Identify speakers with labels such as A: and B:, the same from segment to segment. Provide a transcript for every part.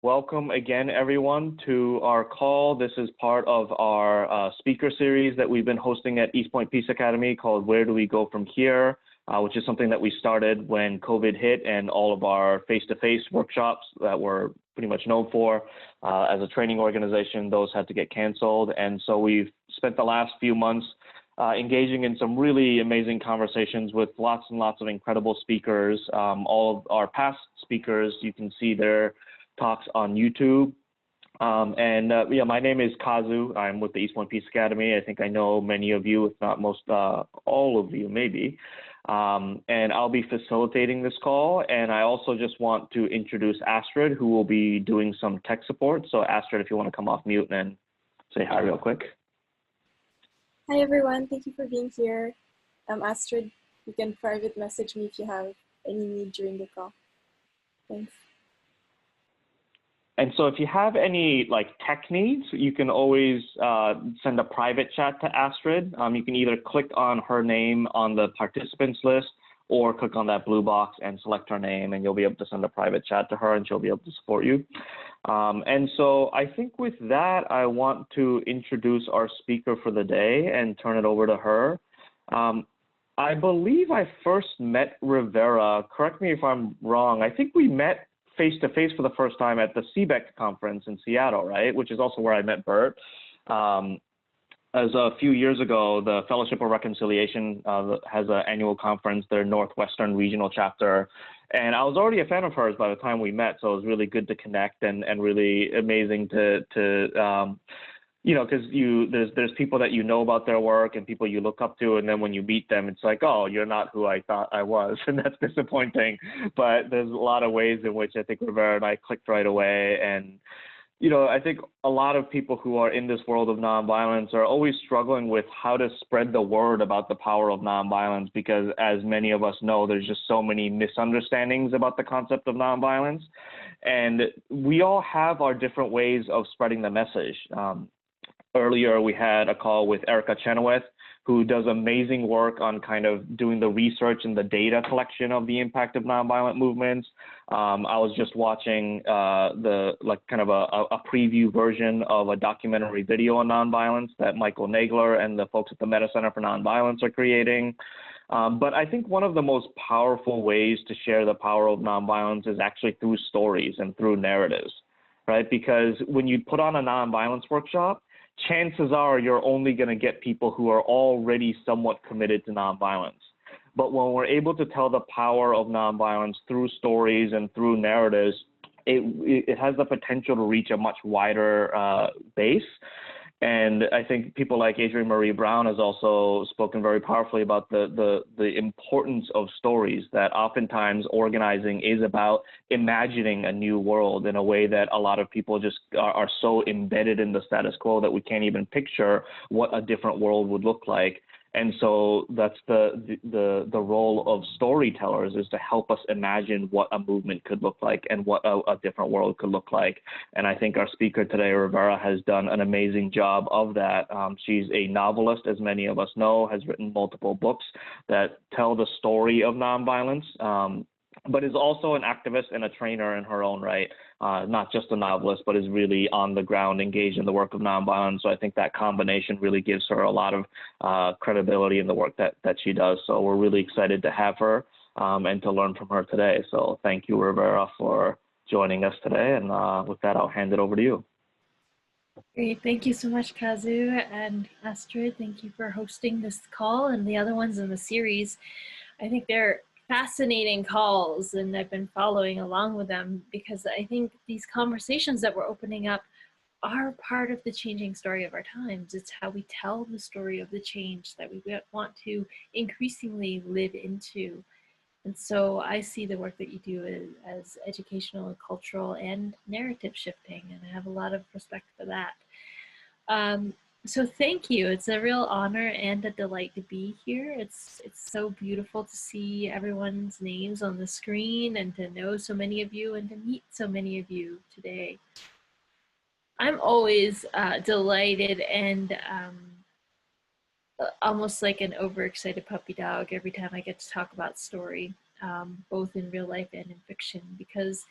A: Welcome again, everyone, to our call. This is part of our speaker series that we've been hosting at East Point Peace Academy called Where Do We Go From Here, which is something that we started when COVID hit and all of our face-to-face workshops that we're pretty much known for as a training organization, those had to get canceled. And so we've spent the last few months engaging in some really amazing conversations with lots and lots of incredible speakers. All of our past speakers, you can see their talks on YouTube. Yeah, my name is Kazu. I'm with the East Point Peace Academy. I think I know many of you, if not most, all of you maybe. And I'll be facilitating this call. And I also just want to introduce Astrid, who will be doing some tech support. So Astrid, if you want to come off mute and say hi real quick.
B: Hi everyone, thank you for being here. I'm Astrid. You can private message me if you have any need during the call. Thanks.
A: And so if you have any tech needs, you can always send a private chat to Astrid. You can either click on her name on the participants list or click on that blue box and select her name, and you'll be able to send a private chat to her and she'll be able to support you. And so I think with that, I want to introduce our speaker for the day and turn it over to her. I believe I first met Rivera, correct me if I'm wrong, I think we met face-to-face for the first time at the CBEC conference in Seattle, right? Which is also where I met Bert. As a few years ago, the Fellowship of Reconciliation has an annual conference, their Northwestern regional chapter. And I was already a fan of hers by the time we met, so it was really good to connect and really amazing to you know, because there's people that you know about their work and people you look up to, and then when you meet them, it's like, oh, you're not who I thought I was, and that's disappointing. But there's a lot of ways in which I think Rivera and I clicked right away. And you know, I think a lot of people who are in this world of nonviolence are always struggling with how to spread the word about the power of nonviolence, because as many of us know, there's just so many misunderstandings about the concept of nonviolence. And we all have our different ways of spreading the message. Earlier, we had a call with Erica Chenoweth, who does amazing work on kind of doing the research and the data collection of the impact of nonviolent movements. I was just watching kind of a preview version of a documentary video on nonviolence that Michael Nagler and the folks at the Meta Center for Nonviolence are creating. But I think one of the most powerful ways to share the power of nonviolence is actually through stories and through narratives, right? Because when you put on a nonviolence workshop, chances are you're only going to get people who are already somewhat committed to nonviolence. But when we're able to tell the power of nonviolence through stories and through narratives, it has the potential to reach a much wider base. And I think people like Adrienne Marie Brown has also spoken very powerfully about the importance of stories, that oftentimes organizing is about imagining a new world in a way that a lot of people just are so embedded in the status quo that we can't even picture what a different world would look like. And so that's the role of storytellers, is to help us imagine what a movement could look like and what a different world could look like. And I think our speaker today, Rivera, has done an amazing job of that. She's a novelist, as many of us know, has written multiple books that tell the story of nonviolence, but is also an activist and a trainer in her own right. Not just a novelist, but is really on the ground, engaged in the work of nonviolence. So I think that combination really gives her a lot of credibility in the work that she does. So we're really excited to have her and to learn from her today. So thank you, Rivera, for joining us today. And with that, I'll hand it over to you.
C: Great. Thank you so much, Kazu and Astrid. Thank you for hosting this call and the other ones in the series. I think they're fascinating calls, and I've been following along with them because I think these conversations that we're opening up are part of the changing story of our times. It's how we tell the story of the change that we want to increasingly live into. And so I see the work that you do as educational and cultural and narrative shifting, and I have a lot of respect for that. So thank you. It's a real honor and a delight to be here. It's so beautiful to see everyone's names on the screen and to know so many of you and to meet so many of you today. I'm always delighted and almost like an overexcited puppy dog every time I get to talk about story, both in real life and in fiction, because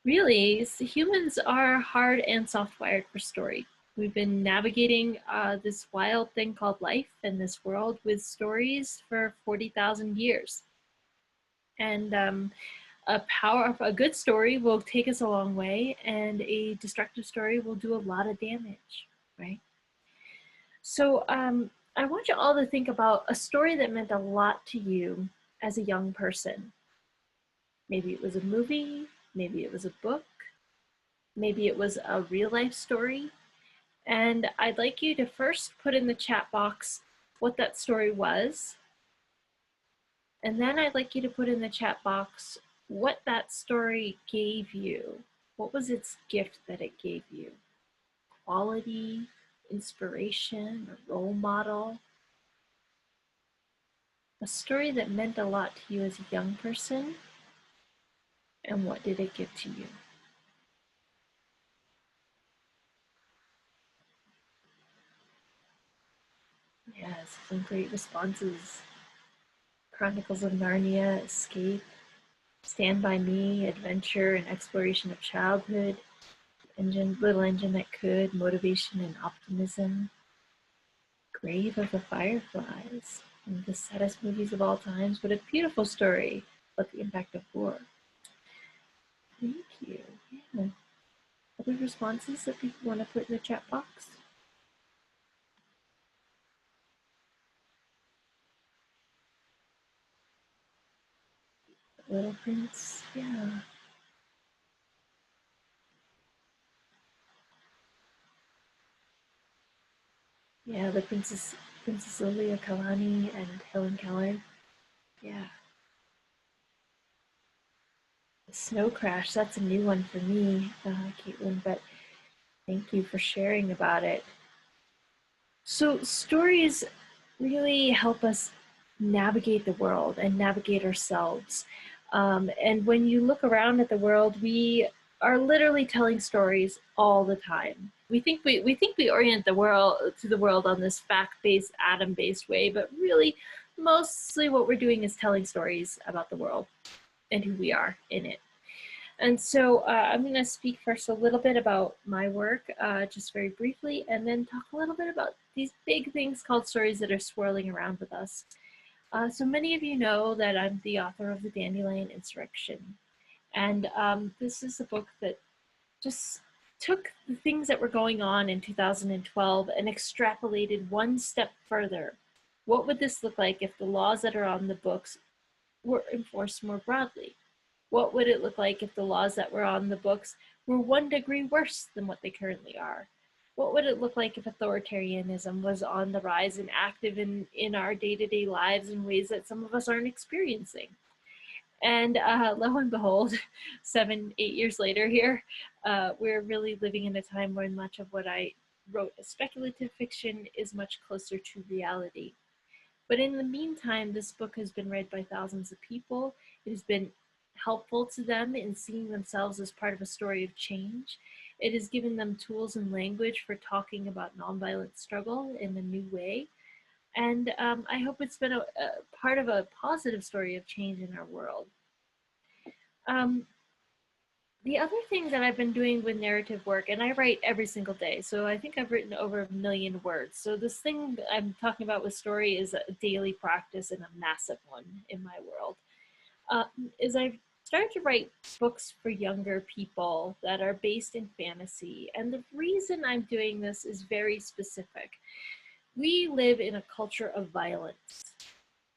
C: Really, humans are hard and soft wired for story. We've been navigating this wild thing called life and this world with stories for 40,000 years. And a good story will take us a long way, and a destructive story will do a lot of damage, right? So I want you all to think about a story that meant a lot to you as a young person. Maybe it was a movie, maybe it was a book, maybe it was a real life story. And I'd like you to first put in the chat box what that story was. And then I'd like you to put in the chat box what that story gave you. What was its gift that it gave you? Quality, inspiration, a role model? A story that meant a lot to you as a young person, and what did it give to you? Yes, some great responses. Chronicles of Narnia, Escape, Stand By Me, Adventure and Exploration of Childhood, Little Engine That Could, Motivation and Optimism, Grave of the Fireflies, one of the saddest movies of all times, but a beautiful story about the impact of war. Thank you. Yeah. Other responses that people want to put in the chat box? Little Prince, yeah. Yeah, the Princess Lilia Kalani and Helen Keller. Yeah. Snow Crash, that's a new one for me, Caitlin, but thank you for sharing about it. So stories really help us navigate the world and navigate ourselves. And when you look around at the world, we are literally telling stories all the time. We think we orient the world to the world on this fact-based, atom-based way, but really mostly what we're doing is telling stories about the world and who we are in it. And so I'm going to speak first a little bit about my work, just very briefly, and then talk a little bit about these big things called stories that are swirling around with us. So many of you know that I'm the author of The Dandelion Insurrection. And this is a book that just took the things that were going on in 2012 and extrapolated one step further. What would this look like if the laws that are on the books were enforced more broadly? What would it look like if the laws that were on the books were 1 degree worse than what they currently are? What would it look like if authoritarianism was on the rise and active in our day-to-day lives in ways that some of us aren't experiencing? And lo and behold, 7, 8 years later here, we're really living in a time when much of what I wrote as speculative fiction is much closer to reality. But in the meantime, this book has been read by thousands of people. It has been helpful to them in seeing themselves as part of a story of change. It has given them tools and language for talking about nonviolent struggle in a new way. And I hope it's been a part of a positive story of change in our world. The other thing that I've been doing with narrative work, and I write every single day, so I think I've written over 1 million words. So this thing I'm talking about with story is a daily practice and a massive one in my world. Is I've started to write books for younger people that are based in fantasy. And the reason I'm doing this is very specific. We live in a culture of violence,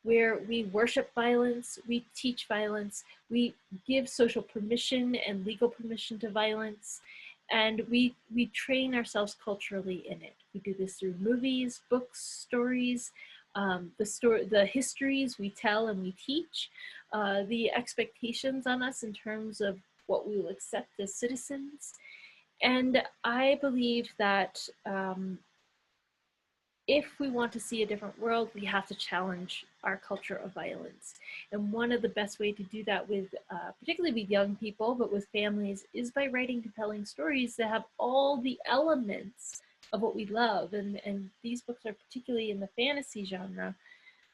C: where we worship violence, we teach violence, we give social permission and legal permission to violence, and we train ourselves culturally in it. We do this through movies, books, stories, the histories we tell and we teach, the expectations on us in terms of what we will accept as citizens. And I believe that if we want to see a different world, we have to challenge our culture of violence. And one of the best ways to do that with, particularly with young people, but with families, is by writing compelling stories that have all the elements of what we love. And these books are particularly in the fantasy genre.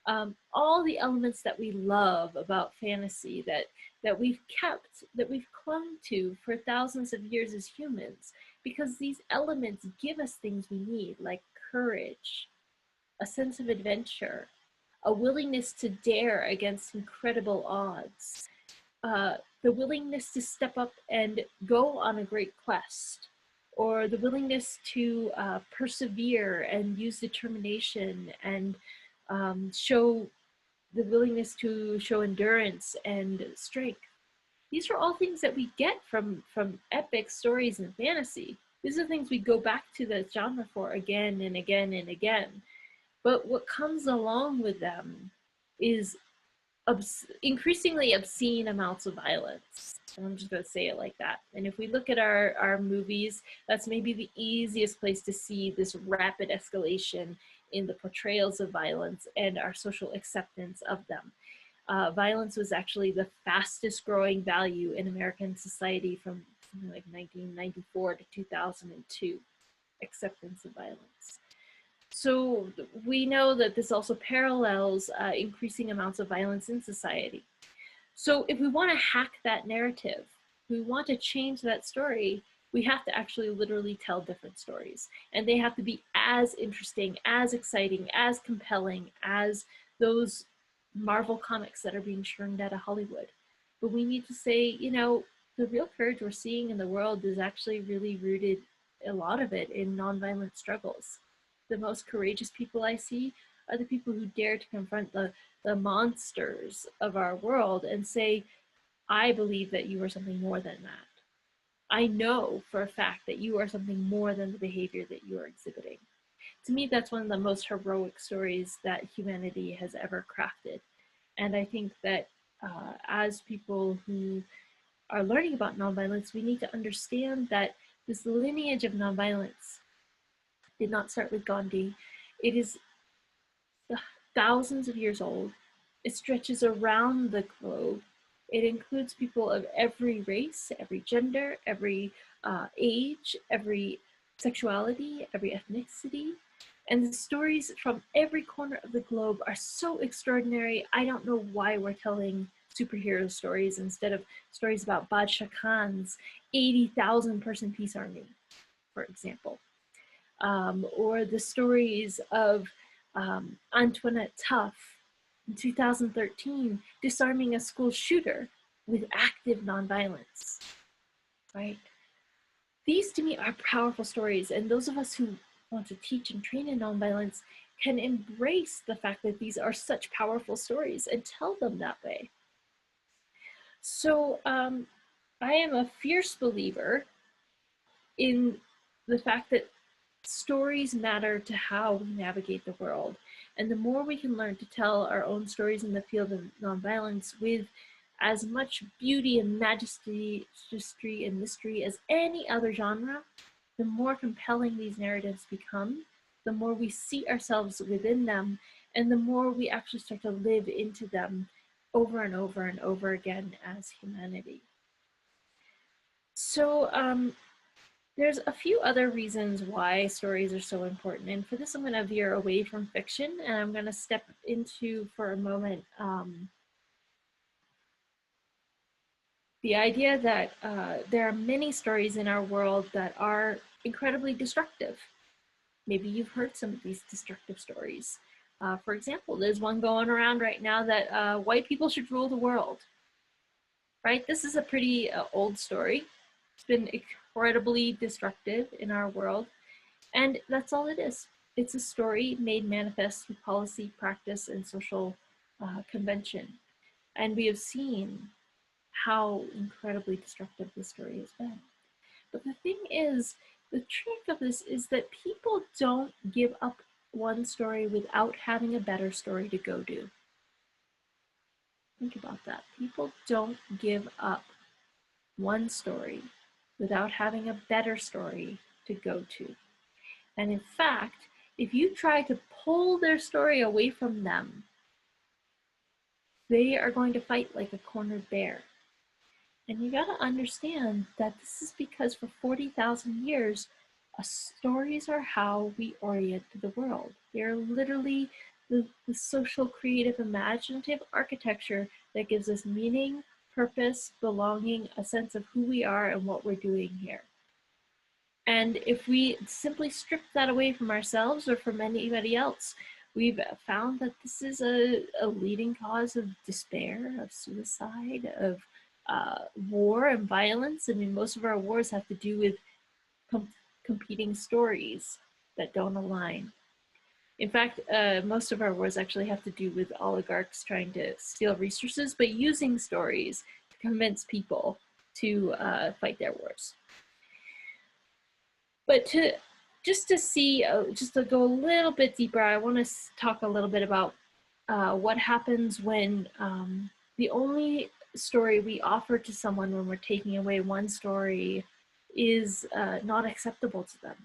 C: all the elements that we love about fantasy that we've kept, that we've clung to for thousands of years as humans, because these elements give us things we need, like courage, a sense of adventure, a willingness to dare against incredible odds, the willingness to step up and go on a great quest, or the willingness to persevere and use determination and show the willingness to show endurance and strength. These are all things that we get from epic stories and fantasy. These are things we go back to the genre for again and again and again. But what comes along with them is increasingly obscene amounts of violence. And I'm just going to say it like that. And if we look at our movies, that's maybe the easiest place to see this rapid escalation in the portrayals of violence and our social acceptance of them. Violence was actually the fastest growing value in American society from something like 1994 to 2002, acceptance of violence. So we know that this also parallels increasing amounts of violence in society. So if we want to hack that narrative, if we want to change that story, we have to actually literally tell different stories. And they have to be as interesting, as exciting, as compelling as those Marvel comics that are being churned out of Hollywood. But we need to say, you know, the real courage we're seeing in the world is actually really rooted, a lot of it, in nonviolent struggles. The most courageous people I see are the people who dare to confront the monsters of our world and say, I believe that you are something more than that. I know for a fact that you are something more than the behavior that you are exhibiting. To me, that's one of the most heroic stories that humanity has ever crafted. And I think that as people who are learning about nonviolence, we need to understand that this lineage of nonviolence did not start with Gandhi. It is thousands of years old. It stretches around the globe. It includes people of every race, every gender, every age, every sexuality, every ethnicity. And the stories from every corner of the globe are so extraordinary. I don't know why we're telling superhero stories instead of stories about Badshah Khan's 80,000 person peace army, for example. Or the stories of Antoinette Tuff in 2013 disarming a school shooter with active nonviolence, right? These to me are powerful stories, and those of us who want to teach and train in nonviolence can embrace the fact that these are such powerful stories and tell them that way. So I am a fierce believer in the fact that stories matter to how we navigate the world. And the more we can learn to tell our own stories in the field of nonviolence with as much beauty and majesty and mystery as any other genre, the more compelling these narratives become, the more we see ourselves within them, and the more we actually start to live into them over and over and over again as humanity. So there's a few other reasons why stories are so important. And for this, I'm going to veer away from fiction, and I'm going to step into, for a moment, the idea that there are many stories in our world that are incredibly destructive. Maybe you've heard some of these destructive stories. For example, there's one going around right now that white people should rule the world. Right? This is a pretty old story. It's been incredibly destructive in our world. And that's all it is. It's a story made manifest through policy, practice, and social convention. And we have seen how incredibly destructive this story has been. But the thing is, the trick of this is that people don't give up one story without having a better story to go to. Think about that. People don't give up one story without having a better story to go to. And in fact, if you try to pull their story away from them, they are going to fight like a cornered bear. And you gotta understand that this is because for 40,000 years, stories are how we orient the world. They're literally the social, creative, imaginative architecture that gives us meaning, purpose, belonging, a sense of who we are and what we're doing here. And if we simply strip that away from ourselves or from anybody else, we've found that this is a leading cause of despair, of suicide, of war and violence. I mean, most of our wars have to do with competing stories that don't align. In fact, most of our wars actually have to do with oligarchs trying to steal resources, but using stories to convince people to fight their wars. But just to go a little bit deeper, I want to talk a little bit about what happens when the only story we offer to someone when we're taking away one story is not acceptable to them.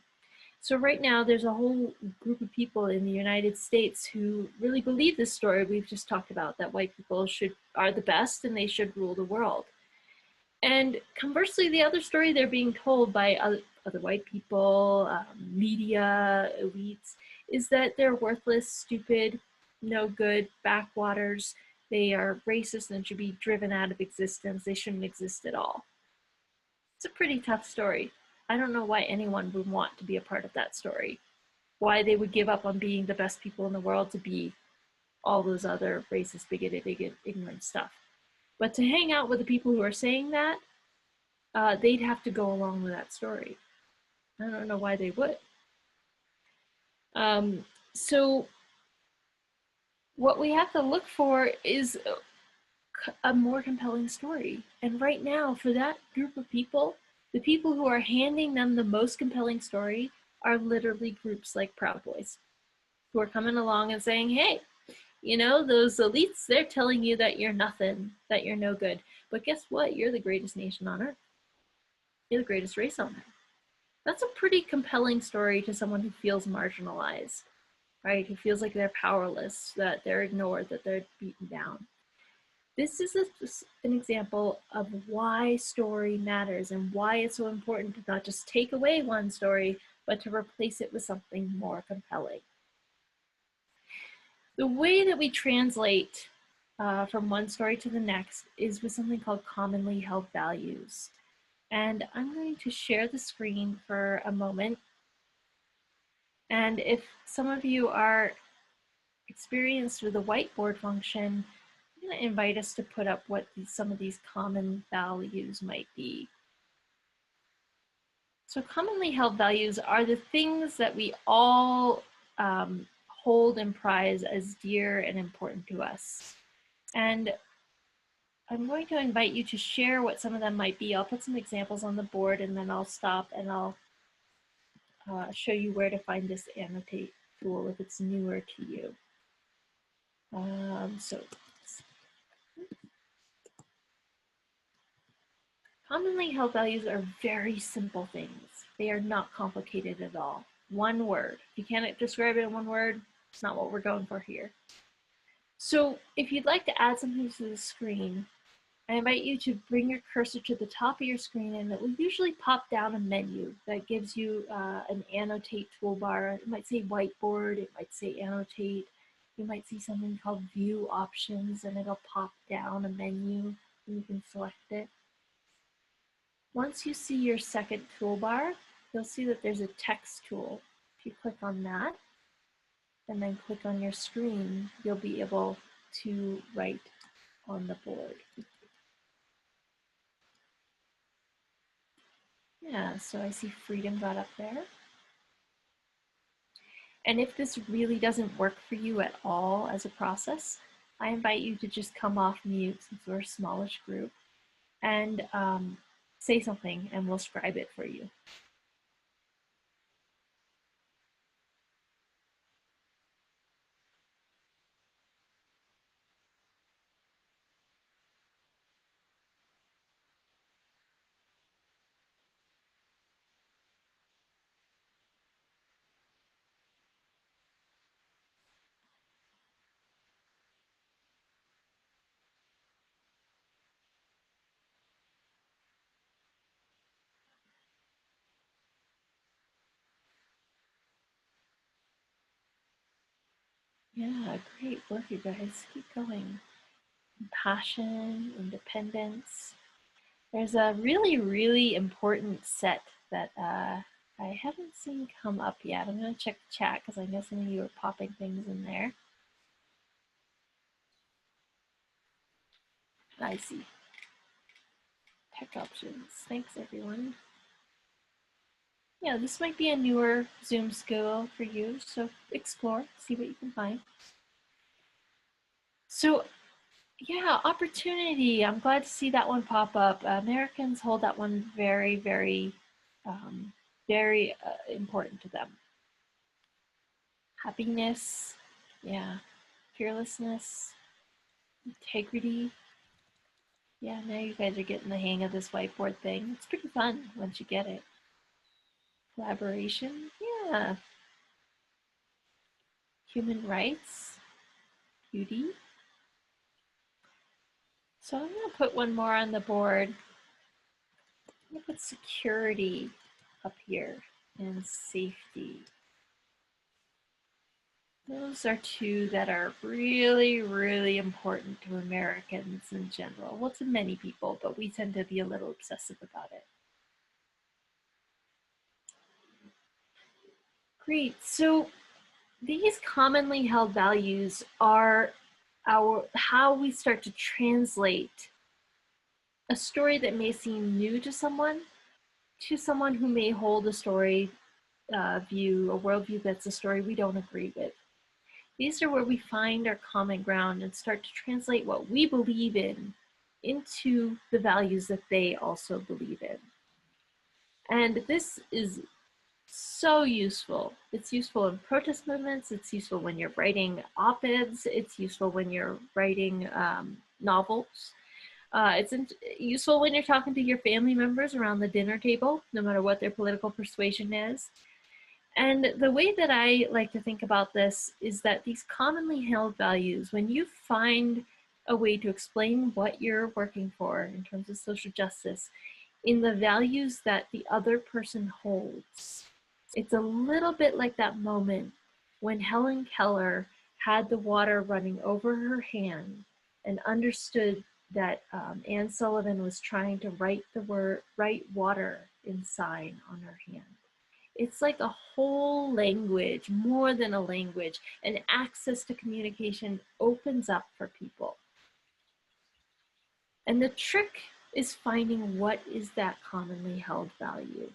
C: So right now, there's a whole group of people in the United States who really believe this story we've just talked about, that white people are the best and they should rule the world. And conversely, the other story they're being told by other white people, media, elites, is that they're worthless, stupid, no good, backwaters. They are racist and should be driven out of existence. They shouldn't exist at all. It's a pretty tough story. I don't know why anyone would want to be a part of that story. Why they would give up on being the best people in the world to be all those other racist, bigoted, ignorant stuff. But to hang out with the people who are saying that, they'd have to go along with that story. I don't know why they would. So what we have to look for is a more compelling story. And right now, for that group of people, the people who are handing them the most compelling story are literally groups like Proud Boys, who are coming along and saying, hey, you know, those elites, they're telling you that you're nothing, that you're no good. But guess what? You're the greatest nation on earth. You're the greatest race on earth. That's a pretty compelling story to someone who feels marginalized, right? Who feels like they're powerless, that they're ignored, that they're beaten down. This is an example of why story matters and why it's so important to not just take away one story, but to replace it with something more compelling. The way that we translate from one story to the next is with something called commonly held values. And I'm going to share the screen for a moment. And if some of you are experienced with the whiteboard function, I'm going to invite us to put up what some of these common values might be. So commonly held values are the things that we all hold and prize as dear and important to us. And I'm going to invite you to share what some of them might be. I'll put some examples on the board and then I'll stop and I'll show you where to find this annotate tool if it's newer to you. Commonly held values are very simple things. They are not complicated at all. One word. If you can't describe it in one word, it's not what we're going for here. So if you'd like to add something to the screen, I invite you to bring your cursor to the top of your screen and it will usually pop down a menu that gives you an annotate toolbar. It might say whiteboard, it might say annotate. You might see something called view options and it'll pop down a menu and you can select it. Once you see your second toolbar, you'll see that there's a text tool. If you click on that and then click on your screen, you'll be able to write on the board. Yeah, so I see freedom got up there. And if this really doesn't work for you at all as a process, I invite you to just come off mute since we're a smallish group and say something and we'll scribe it for you. Yeah, great work, you guys. Keep going. Compassion, independence. There's a really, really important set that I haven't seen come up yet. I'm going to check the chat because I know some of you are popping things in there. I see. Tech options. Thanks, everyone. Yeah, this might be a newer Zoom skill for you, so explore, see what you can find. So, yeah, opportunity. I'm glad to see that one pop up. Americans hold that one very, very, very important to them. Happiness, yeah, fearlessness, integrity. Yeah, now you guys are getting the hang of this whiteboard thing. It's pretty fun once you get it. Collaboration, yeah. Human rights, beauty. So I'm gonna put one more on the board. I'm gonna put security up here and safety. Those are two that are really, really important to Americans in general. Well, to many people, but we tend to be a little obsessive about it. Great. So these commonly held values are how we start to translate a story that may seem new to someone who may hold a story view, a worldview that's a story we don't agree with. These are where we find our common ground and start to translate what we believe in into the values that they also believe in. And this is so useful. It's useful in protest movements. It's useful when you're writing op-eds. It's useful when you're writing novels. It's useful when you're talking to your family members around the dinner table, no matter what their political persuasion is. And the way that I like to think about this is that these commonly held values, when you find a way to explain what you're working for in terms of social justice, in the values that the other person holds, it's a little bit like that moment when Helen Keller had the water running over her hand and understood that Anne Sullivan was trying to write water in sign on her hand. It's like a whole language, more than a language, and access to communication opens up for people. And the trick is finding what is that commonly held value.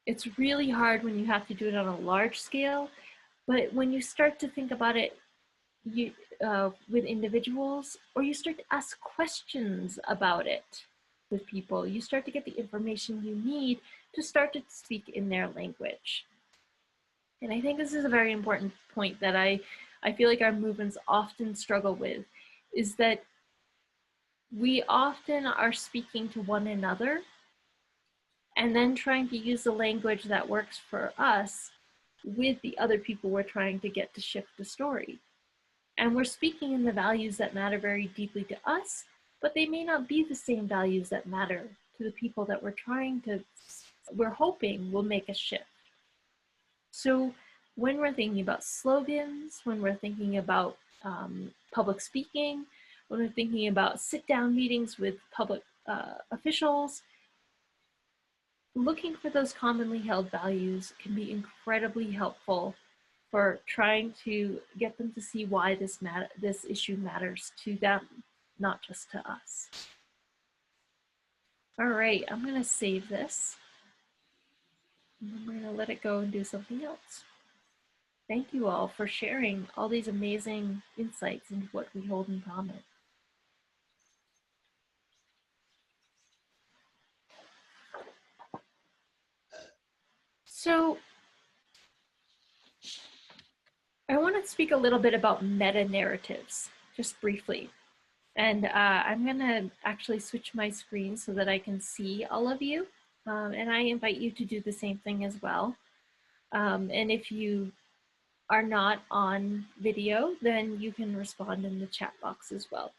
C: It's really hard when you have to do it on a large scale, but when you start to think about it with individuals, or you start to ask questions about it with people, you start to get the information you need to start to speak in their language. And I think this is a very important point that I feel like our movements often struggle with, is that we often are speaking to one another and then trying to use the language that works for us with the other people we're trying to get to shift the story. And we're speaking in the values that matter very deeply to us, but they may not be the same values that matter to the people that we're hoping will make a shift. So when we're thinking about slogans, when we're thinking about public speaking, when we're thinking about sit-down meetings with public officials, looking for those commonly held values can be incredibly helpful for trying to get them to see why this issue matters to them, not just to us. All right, I'm gonna save this. And then we're gonna let it go and do something else. Thank you all for sharing all these amazing insights into what we hold in common. So I want to speak a little bit about meta-narratives, just briefly. And I'm going to actually switch my screen so that I can see all of you. And I invite you to do the same thing as well. And if you are not on video, then you can respond in the chat box as well.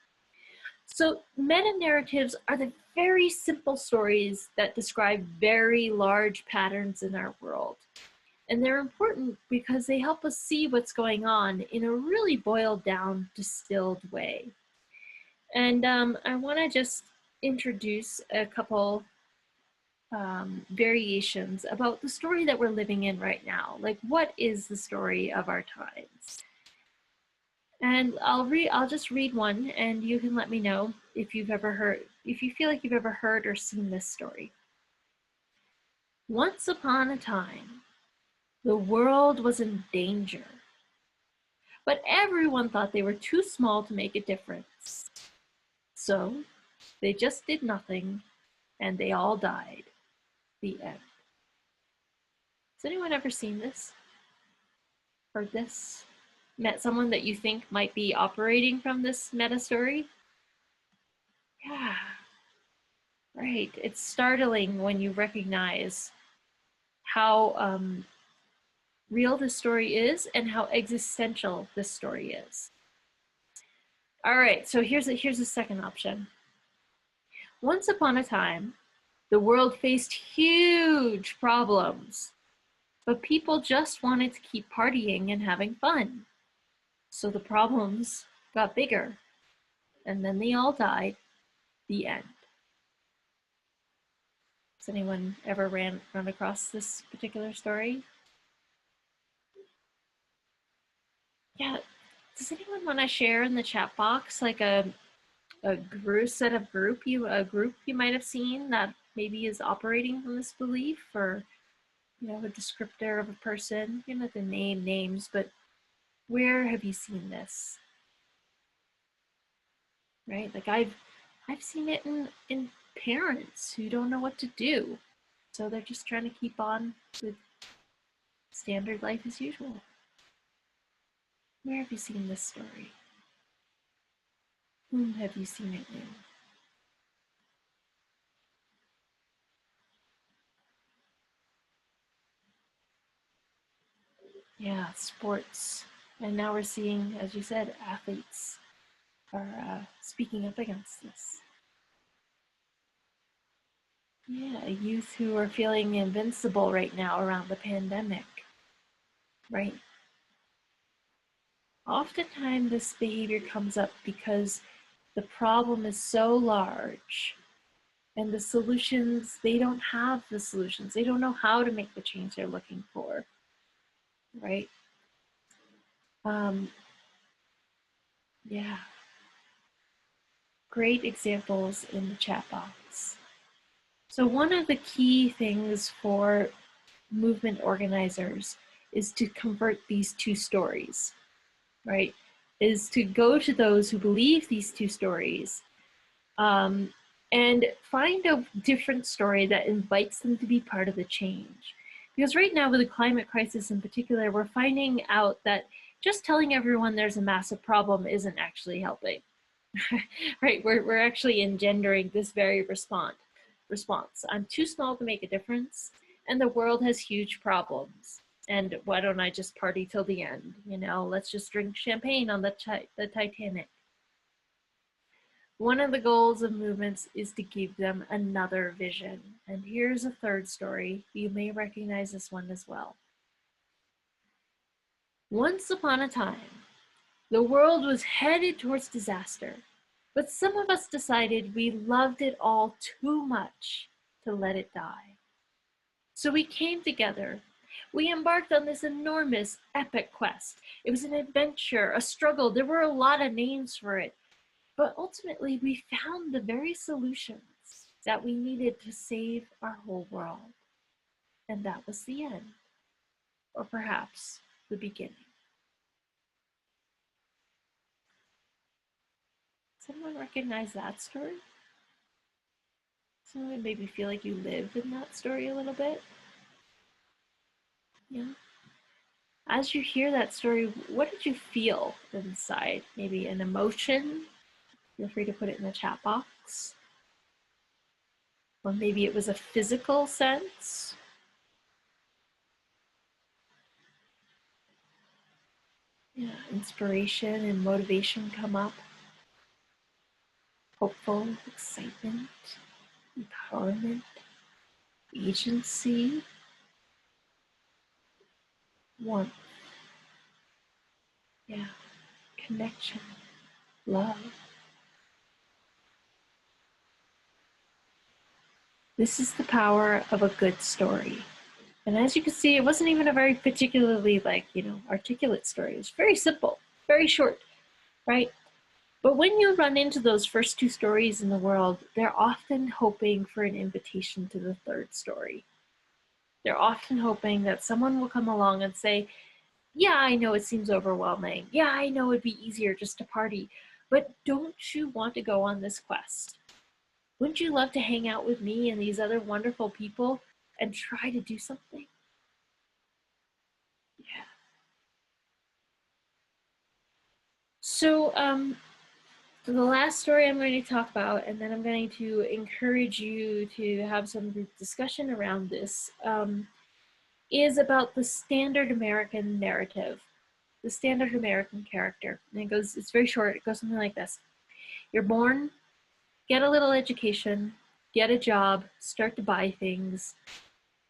C: So meta-narratives are the very simple stories that describe very large patterns in our world. And they're important because they help us see what's going on in a really boiled down, distilled way. And I want to just introduce a couple variations about the story that we're living in right now. Like, what is the story of our times? And I'll just read one, and you can let me know if you feel like you've ever heard or seen this story. Once upon a time, the world was in danger, but everyone thought they were too small to make a difference. So they just did nothing, and they all died. The end. Has anyone ever seen this? Heard this? Met someone that you think might be operating from this meta story? Yeah, right. It's startling when you recognize how real this story is and how existential this story is. All right, so here's a second option. Once upon a time, the world faced huge problems, but people just wanted to keep partying and having fun. So the problems got bigger, and then they all died. The end. Has anyone ever run across this particular story? Yeah. Does anyone want to share in the chat box like a group you might have seen that maybe is operating from this belief, or a descriptor of a person? You don't have to name names, but where have you seen this? Right? Like I've seen it in parents who don't know what to do. So they're just trying to keep on with standard life as usual. Where have you seen this story? Whom have you seen it in? Yeah, sports. And now we're seeing, as you said, athletes are speaking up against this. Yeah, youth who are feeling invincible right now around the pandemic, right? Oftentimes this behavior comes up because the problem is so large and the solutions, they don't have the solutions. They don't know how to make the change they're looking for, right? Yeah. Great examples in the chat box. So one of the key things for movement organizers is to convert these two stories, right? Is to go to those who believe these two stories and find a different story that invites them to be part of the change. Because right now with the climate crisis in particular, we're finding out that just telling everyone there's a massive problem isn't actually helping. Right, we're actually engendering this very response. I'm too small to make a difference, and the world has huge problems. And why don't I just party till the end? Let's just drink champagne on the Titanic. One of the goals of movements is to give them another vision. And here's a third story. You may recognize this one as well. Once upon a time, the world was headed towards disaster. But some of us decided we loved it all too much to let it die. So we came together. We embarked on this enormous, epic quest. It was an adventure, a struggle. There were a lot of names for it. But ultimately, we found the very solutions that we needed to save our whole world. And that was the end. Or perhaps the beginning. Someone recognize that story? Someone maybe feel like you live in that story a little bit? Yeah. As you hear that story, what did you feel inside? Maybe an emotion? Feel free to put it in the chat box. Or maybe it was a physical sense. Yeah, inspiration and motivation come up. Hopeful, excitement, empowerment, agency. warmth, yeah, connection, love. This is the power of a good story. And as you can see, it wasn't even a very particularly articulate story. It was very simple, very short, right? But when you run into those first two stories in the world, they're often hoping for an invitation to the third story. They're often hoping that someone will come along and say, yeah, I know it seems overwhelming. Yeah, I know it'd be easier just to party. But don't you want to go on this quest? Wouldn't you love to hang out with me and these other wonderful people and try to do something? Yeah. So the last story I'm going to talk about, and then I'm going to encourage you to have some group discussion around this, is about the standard American narrative, the standard American character. And it's very short. It goes something like this. You're born, get a little education, get a job, start to buy things,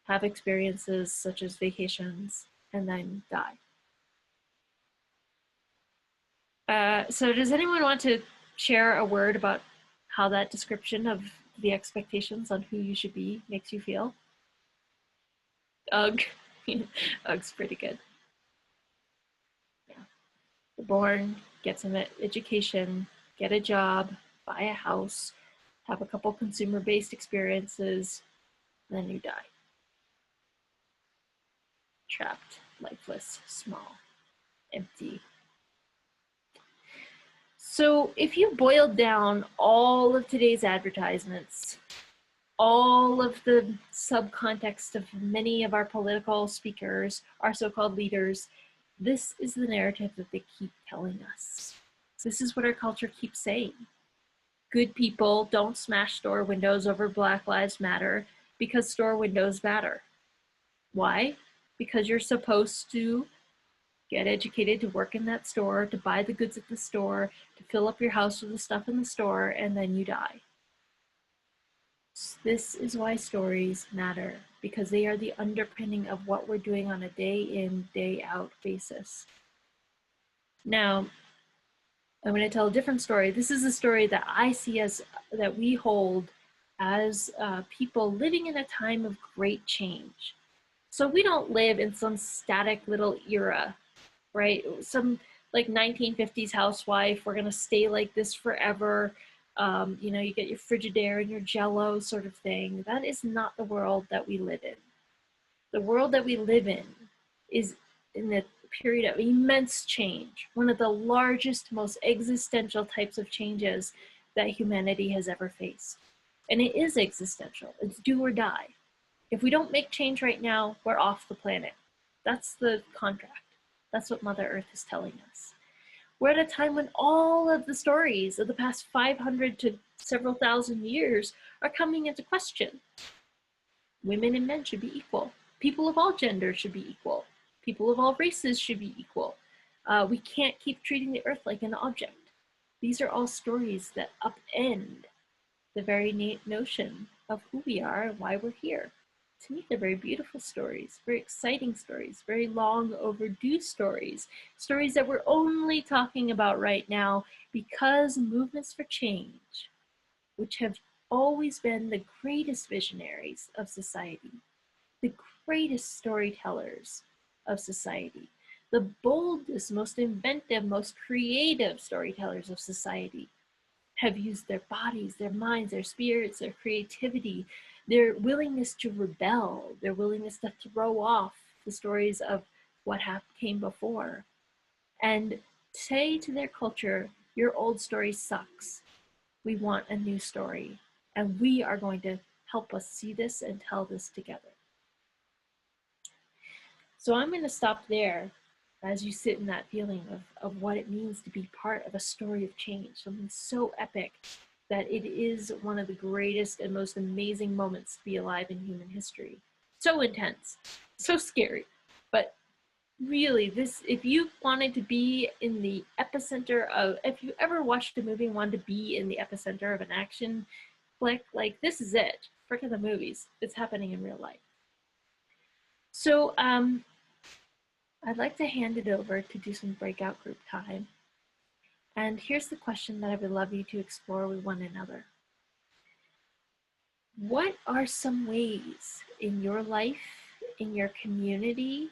C: have experiences such as vacations, and then die. So does anyone want to share a word about how that description of the expectations on who you should be makes you feel? Ugh. Ugh's pretty good. Yeah. You're born, get some education, get a job, buy a house, have a couple consumer-based experiences, then you die. Trapped, lifeless, small, empty. So if you boiled down all of today's advertisements, all of the subcontext of many of our political speakers, our so-called leaders, this is the narrative that they keep telling us. This is what our culture keeps saying. Good people don't smash store windows over Black Lives Matter because store windows matter. Why? Because you're supposed to get educated to work in that store, to buy the goods at the store, to fill up your house with the stuff in the store, and then you die. This is why stories matter, because they are the underpinning of what we're doing on a day in, day out basis. Now, I'm going to tell a different story. This is a story that I see as, that we hold as people living in a time of great change. So we don't live in some static little era, right? Some like 1950s housewife, we're gonna stay like this forever. You get your Frigidaire and your Jello sort of thing. That is not the world that we live in. The world that we live in is in a period of immense change, one of the largest, most existential types of changes that humanity has ever faced. And it is existential, it's do or die. If we don't make change right now, we're off the planet. That's the contract. That's what Mother Earth is telling us. We're at a time when all of the stories of the past 500 to several thousand years are coming into question. Women and men should be equal. People of all genders should be equal. People of all races should be equal. We can't keep treating the earth like an object. These are all stories that upend the very notion of who we are and why we're here. To me, they're very beautiful stories, very exciting stories, very long overdue stories, stories that we're only talking about right now because movements for change, which have always been the greatest visionaries of society, the greatest storytellers of society, the boldest, most inventive, most creative storytellers of society, have used their bodies, their minds, their spirits, their creativity, their willingness to rebel, their willingness to throw off the stories of what came before, and say to their culture, your old story sucks. We want a new story, and we are going to help us see this and tell this together. So I'm going to stop there as you sit in that feeling of what it means to be part of a story of change, something so epic that it is one of the greatest and most amazing moments to be alive in human history. So intense, so scary, but really this, if you wanted to be in the epicenter of, if you ever watched a movie and wanted to be in the epicenter of an action flick, like this is it. Forget the movies, it's happening in real life. So I'd like to hand it over to do some breakout group time. And here's the question that I would love you to explore with one another. What are some ways in your life, in your community,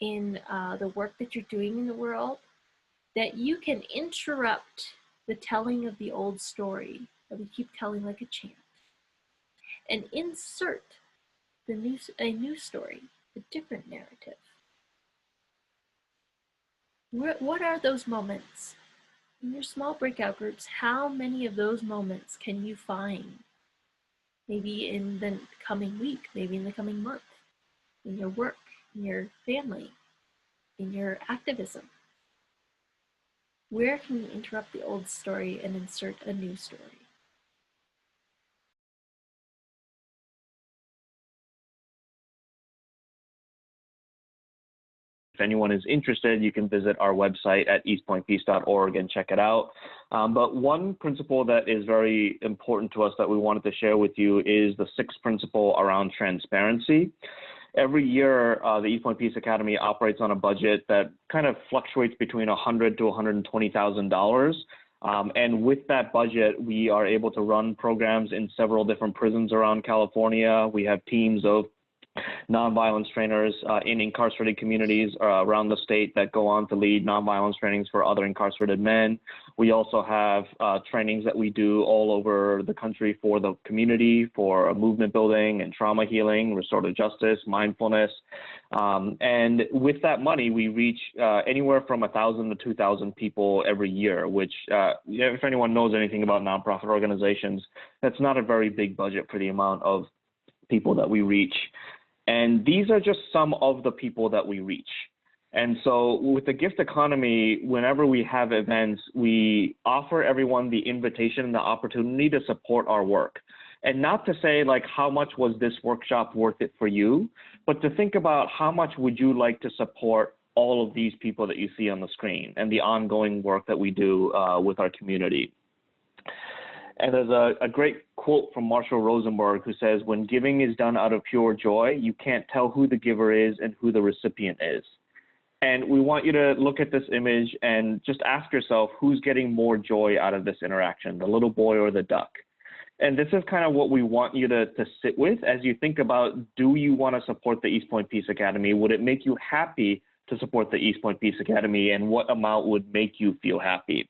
C: in the work that you're doing in the world, that you can interrupt the telling of the old story that we keep telling like a chant and insert a new story, a different narrative? What are those moments? In your small breakout groups, how many of those moments can you find? Maybe in the coming week, maybe in the coming month, in your work, in your family, in your activism. Where can you interrupt the old story and insert a new story?
A: If anyone is interested, you can visit our website at eastpointpeace.org and check it out. But one principle that is very important to us that we wanted to share with you is the sixth principle around transparency. Every year, the East Point Peace Academy operates on a budget that kind of fluctuates between $100,000 to $120,000. And with that budget, we are able to run programs in several different prisons around California. We have teams of nonviolence trainers in incarcerated communities around the state that go on to lead nonviolence trainings for other incarcerated men. We also have trainings that we do all over the country for the community, for movement building and trauma healing, restorative justice, mindfulness. And with that money, we reach anywhere from 1,000 to 2,000 people every year, which if anyone knows anything about nonprofit organizations, that's not a very big budget for the amount of people that we reach. And these are just some of the people that we reach. And so with the gift economy, whenever we have events, we offer everyone the invitation and the opportunity to support our work. And not to say like, how much was this workshop worth it for you, but to think about how much would you like to support all of these people that you see on the screen and the ongoing work that we do with our community. And there's a great quote from Marshall Rosenberg who says, when giving is done out of pure joy, you can't tell who the giver is and who the recipient is. And we want you to look at this image and just ask yourself, who's getting more joy out of this interaction, the little boy or the duck? And this is kind of what we want you to sit with as you think about, do you want to support the East Point Peace Academy? Would it make you happy to support the East Point Peace Academy? And what amount would make you feel happy?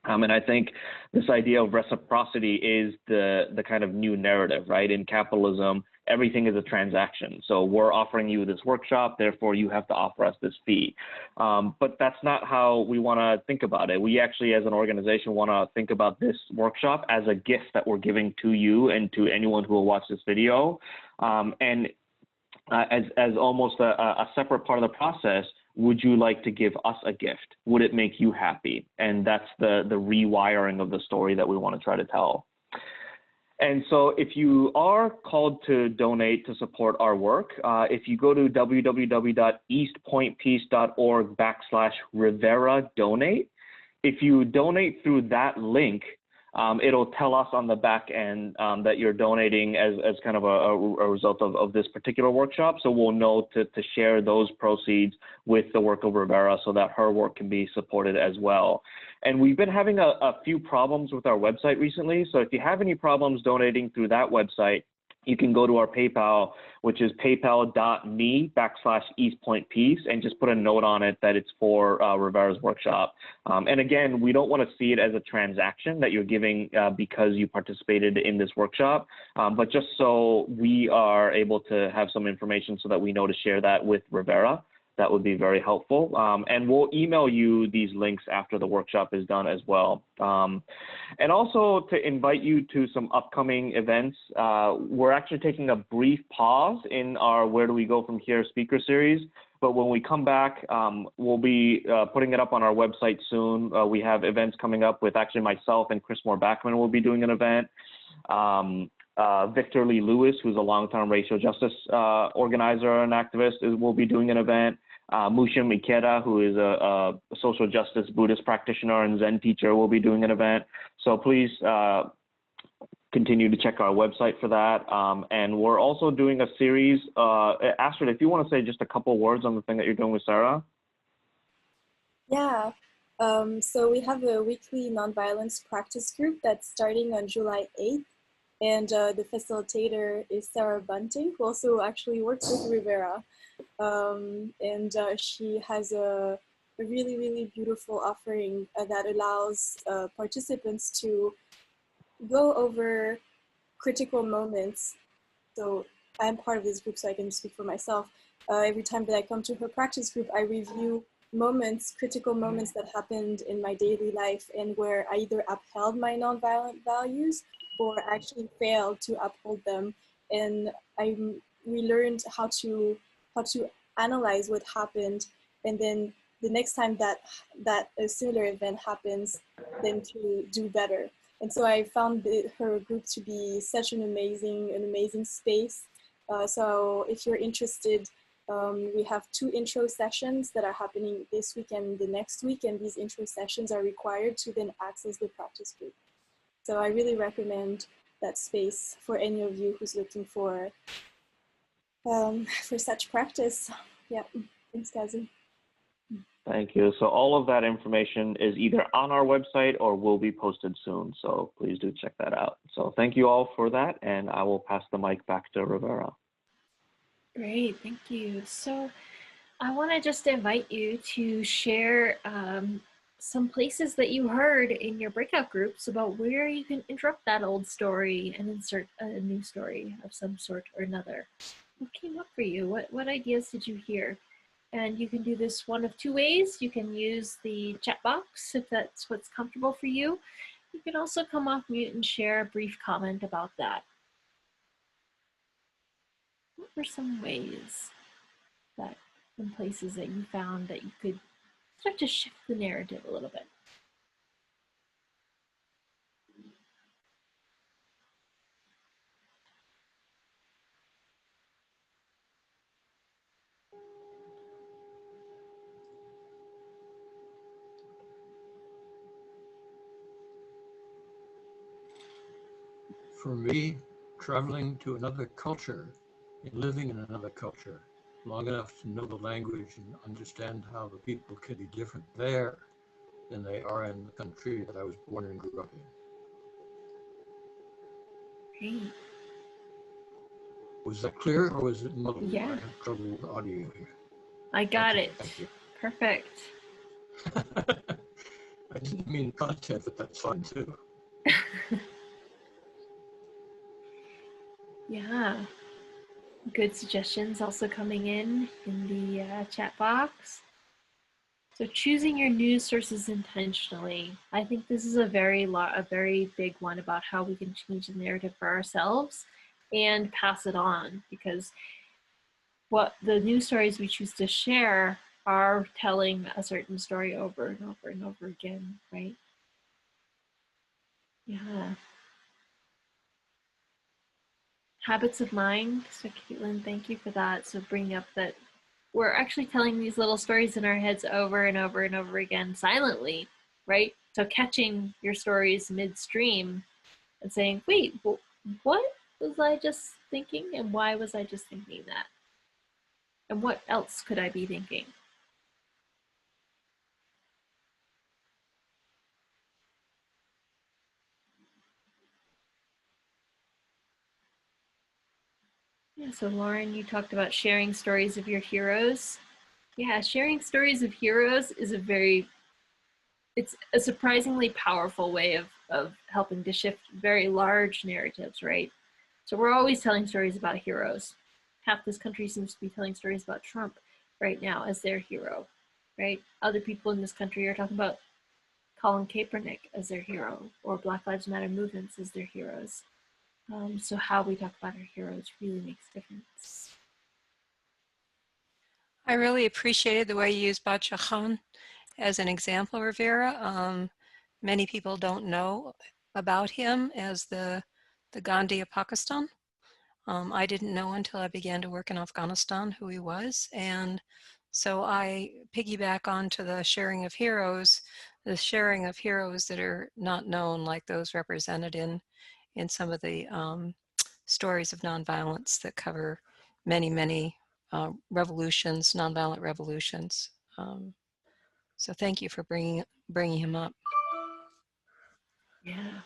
A: And I think this idea of reciprocity is the kind of new narrative, right? In capitalism, everything is a transaction. So we're offering you this workshop, therefore you have to offer us this fee. But that's not how we want to think about it. We actually, as an organization, want to think about this workshop as a gift that we're giving to you and to anyone who will watch this video. And as almost a separate part of the process, would you like to give us a gift? Would it make you happy? And that's the rewiring of the story that we want to try to tell. And so if you are called to donate to support our work, if you go to www.eastpointpeace.org/Rivera donate, if you donate through that link, it'll tell us on the back end that you're donating as kind of a result of this particular workshop. So we'll know to share those proceeds with the work of Rivera so that her work can be supported as well. And we've been having a few problems with our website recently. So if you have any problems donating through that website, you can go to our PayPal, which is paypal.me/EastPointPeace, and just put a note on it that it's for Rivera's workshop. And again, we don't want to see it as a transaction that you're giving because you participated in this workshop, but just so we are able to have some information so that we know to share that with Rivera. That would be very helpful. And we'll email you these links after the workshop is done as well. And also to invite you to some upcoming events. We're actually taking a brief pause in our Where Do We Go From Here speaker series. But when we come back, we'll be putting it up on our website soon. We have events coming up with actually myself and Chris Moore-Backman will be doing an event. Victor Lee Lewis, who's a longtime racial justice organizer and activist, will be doing an event. Mushin Ikeda, who is a social justice Buddhist practitioner and Zen teacher, will be doing an event. So please continue to check our website for that. And we're also doing a series. Astrid, if you want to say just a couple words on the thing that you're doing with Sarah.
B: Yeah. So we have a weekly nonviolence practice group that's starting on July 8th. And the facilitator is Sarah Bunting, who also actually works with Rivera. She has a really, really beautiful offering that allows participants to go over critical moments. So I'm part of this group, so I can speak for myself. Every time that I come to her practice group, I review moments, critical moments that happened in my daily life and where I either upheld my nonviolent values or actually failed to uphold them. And we learned how to analyze what happened, and then the next time that a similar event happens, then to do better. And so I found her group to be such an amazing space. So if you're interested, we have 2 intro sessions that are happening this week and the next week, and these intro sessions are required to then access the practice group. So I really recommend that space for any of you who's looking for such practice. Yeah, thanks, Kazu.
A: Thank you. So all of that information is either on our website or will be posted soon. So please do check that out. So thank you all for that, and I will pass the mic back to Rivera.
C: Great, thank you. So I want to just invite you to share some places that you heard in your breakout groups about where you can interrupt that old story and insert a new story of some sort or another. What came up for you? What ideas did you hear? And you can do this one of 2 ways. You can use the chat box if that's what's comfortable for you. You can also come off mute and share a brief comment about that. What were some ways that in places that you found that you could start to shift the narrative a little bit?
D: For me, traveling to another culture and living in another culture long enough to know the language and understand how the people can be different there than they are in the country that I was born and grew up in.
C: Great.
D: Was that clear or was it muddled?
C: Yeah.
D: I have trouble with audio here.
C: I got it.
D: Thank you.
C: Perfect.
D: I didn't mean content, but that's fine too.
C: Yeah. Good suggestions also coming in the chat box. So choosing your news sources intentionally. I think this is a very big one about how we can change the narrative for ourselves and pass it on, because what the news stories we choose to share are telling a certain story over and over and over again, right? Yeah. Habits of mind. So Caitlin, thank you for that. So bringing up that we're actually telling these little stories in our heads over and over and over again silently, right? So catching your stories midstream and saying, wait, what was I just thinking? And why was I just thinking that? And what else could I be thinking? Yeah, so Lauren, you talked about sharing stories of your heroes. Yeah, sharing stories of heroes is it's a surprisingly powerful way of helping to shift very large narratives, right? So we're always telling stories about heroes. Half this country seems to be telling stories about Trump right now as their hero, right? Other people in this country are talking about Colin Kaepernick as their hero or Black Lives Matter movements as their heroes. So how we talk about our heroes really makes a difference.
E: I really appreciated the way you used Bacha Khan as an example, Rivera. Many people don't know about him as the Gandhi of Pakistan. I didn't know until I began to work in Afghanistan who he was. And so I piggyback onto the sharing of heroes that are not known, like those represented in in some of the stories of nonviolence that cover many, many revolutions, nonviolent revolutions. So thank you for bringing him up.
C: Yeah.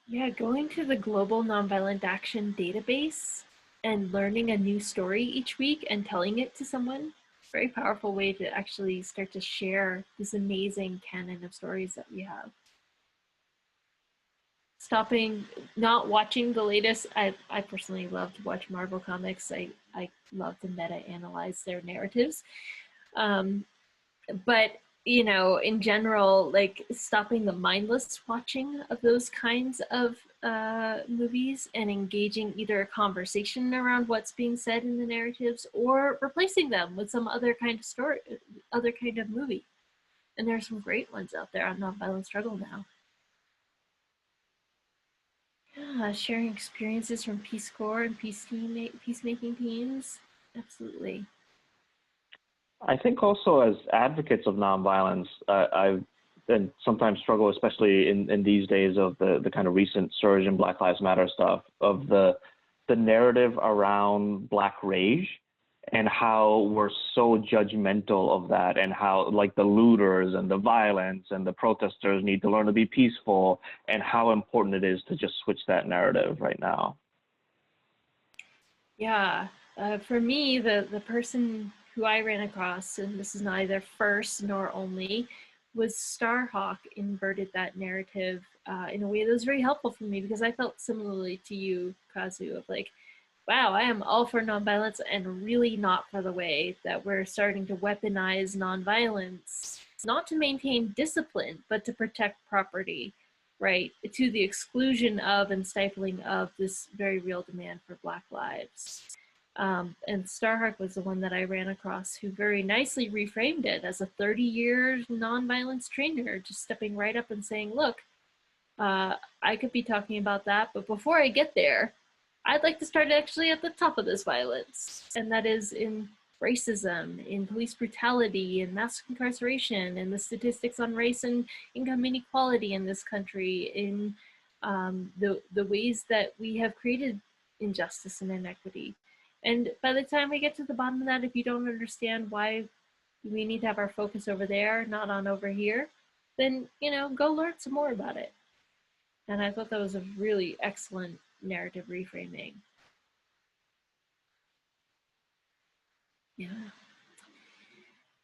C: Yeah, going to the Global Nonviolent Action database and learning a new story each week and telling it to someone, very powerful way to actually start to share this amazing canon of stories that we have. Stopping, not watching the latest, I personally love to watch Marvel comics. I love to meta-analyze their narratives. But you know, in general, like stopping the mindless watching of those kinds of movies and engaging either a conversation around what's being said in the narratives or replacing them with some other kind of story, other kind of movie. And there are some great ones out there on nonviolent struggle now. Yeah, sharing experiences from Peace Corps and peacemaking teams. Absolutely.
A: I think also as advocates of nonviolence, I've and sometimes struggle, especially in these days of the kind of recent surge in Black Lives Matter stuff, of the narrative around Black rage and how we're so judgmental of that, and how like the looters and the violence and the protesters need to learn to be peaceful, and how important it is to just switch that narrative right now.
C: Yeah, for me, the person who I ran across, and this is neither first nor only, was Starhawk inverted that narrative in a way that was very helpful for me, because I felt similarly to you, Kazu, of like, wow, I am all for nonviolence and really not for the way that we're starting to weaponize nonviolence, not to maintain discipline, but to protect property, right? To the exclusion of and stifling of this very real demand for Black lives. And Starhawk was the one that I ran across who very nicely reframed it as a 30-year nonviolence trainer, just stepping right up and saying, look, I could be talking about that, but before I get there, I'd like to start actually at the top of this violence, and that is in racism, in police brutality, in mass incarceration, in the statistics on race and income inequality in this country, in the ways that we have created injustice and inequity. And by the time we get to the bottom of that, if you don't understand why we need to have our focus over there, not on over here, then, you know, go learn some more about it. And I thought that was a really excellent narrative reframing. Yeah.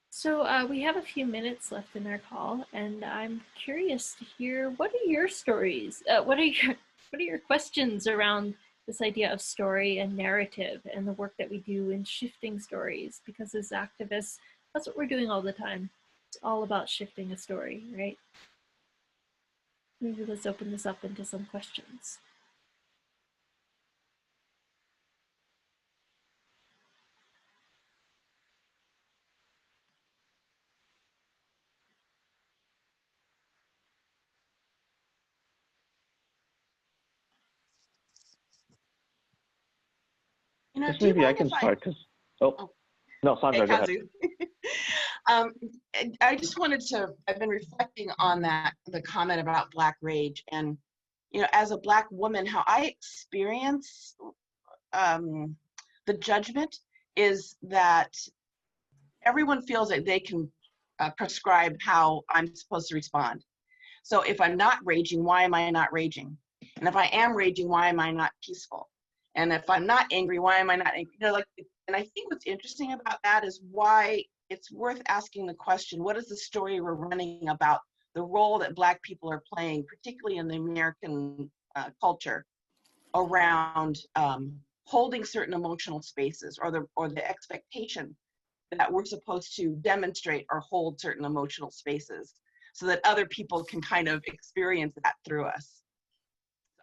C: So we have a few minutes left in our call, and I'm curious to hear, what are your stories? What are your questions around this idea of story and narrative and the work that we do in shifting stories? Because as activists, that's what we're doing all the time. It's all about shifting a story, right? Maybe let's open this up into some questions.
F: You know,
A: Just
F: do you
A: maybe I
F: mind
A: can
F: if
A: start, because no, Sandra, go ahead.
F: Kazu. I just wanted to, I've been reflecting on that, the comment about Black rage, and, you know, as a Black woman, how I experience the judgment is that everyone feels that they can prescribe how I'm supposed to respond. So if I'm not raging, why am I not raging? And if I am raging, why am I not peaceful? And if I'm not angry, why am I not angry? You know, like, and I think what's interesting about that is why it's worth asking the question, what is the story we're running about the role that Black people are playing, particularly in the American culture, around holding certain emotional spaces, or the expectation that we're supposed to demonstrate or hold certain emotional spaces so that other people can kind of experience that through us.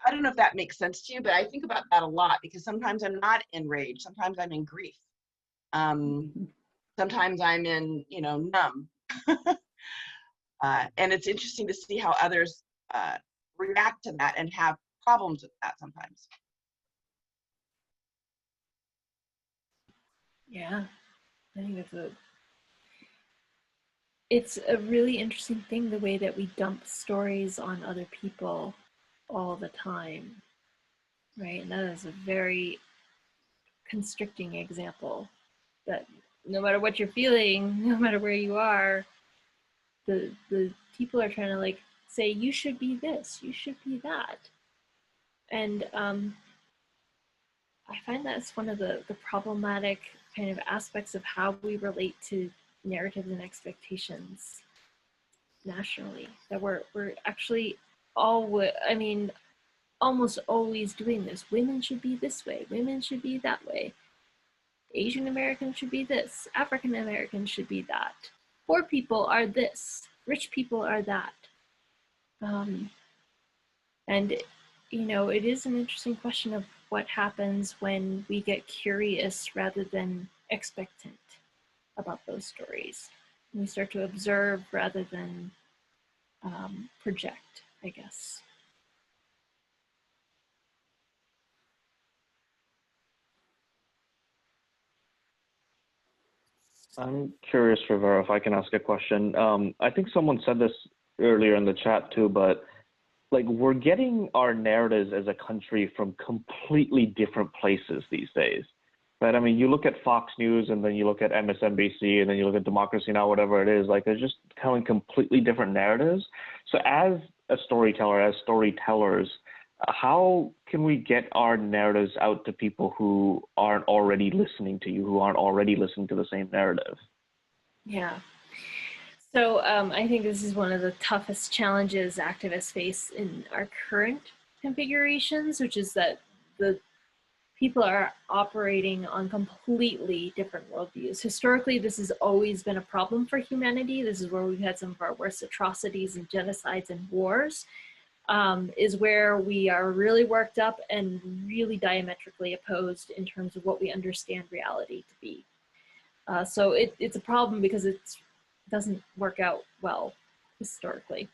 F: I don't know if that makes sense to you, but I think about that a lot, because sometimes I'm not in rage. Sometimes I'm in grief. Sometimes I'm in, you know, numb. And it's interesting to see how others react to that and have problems with that sometimes.
C: Yeah, I think it's a really interesting thing, the way that we dump stories on other people all the time, right? And that is a very constricting example, that no matter what you're feeling, no matter where you are, the people are trying to like say, you should be this, you should be that. And I find that's one of the problematic kind of aspects of how we relate to narratives and expectations nationally, that we're actually almost always doing this. Women should be this way, women should be that way, Asian Americans should be this, African Americans should be that, poor people are this, rich people are that. And you know, it is an interesting question of what happens when we get curious rather than expectant about those stories. We start to observe rather than project, I guess.
A: I'm curious, Rivera, if I can ask a question. I think someone said this earlier in the chat too, but like we're getting our narratives as a country from completely different places these days, right? I mean, you look at Fox News and then you look at MSNBC and then you look at Democracy Now!, whatever it is, like they're just telling completely different narratives. So as a storyteller, as storytellers, how can we get our narratives out to people who aren't already listening to you, who aren't already listening to the same narrative?
C: Yeah. So I think this is one of the toughest challenges activists face in our current configurations, which is that the people are operating on completely different worldviews. Historically, this has always been a problem for humanity. This is where we've had some of our worst atrocities and genocides and wars, is where we are really worked up and really diametrically opposed in terms of what we understand reality to be. So it's a problem because it doesn't work out well historically.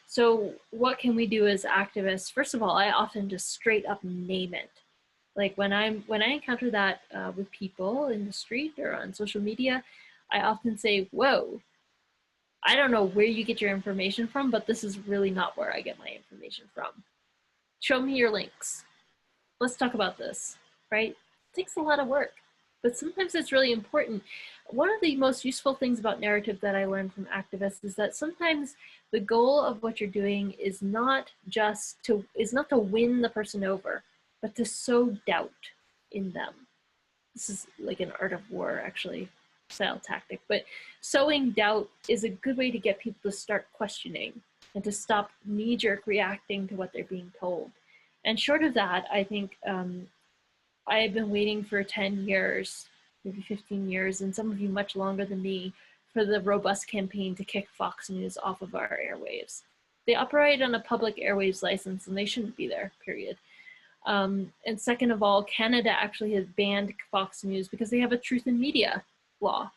C: So what can we do as activists? First of all, I often just straight up name it. Like when I encounter that with people in the street or on social media, I often say, whoa, I don't know where you get your information from, but this is really not where I get my information from. Show me your links. Let's talk about this, right? It takes a lot of work, but sometimes it's really important. One of the most useful things about narrative that I learned from activists is that sometimes the goal of what you're doing is not to win the person over, but to sow doubt in them. This is like an art of war, actually, style tactic, but sowing doubt is a good way to get people to start questioning and to stop knee-jerk reacting to what they're being told. And short of that, I think I've been waiting for 10 years, maybe 15 years, and some of you much longer than me, for the robust campaign to kick Fox News off of our airwaves. They operate on a public airwaves license and they shouldn't be there, period. And second of all, Canada actually has banned Fox News because they have a truth in media law,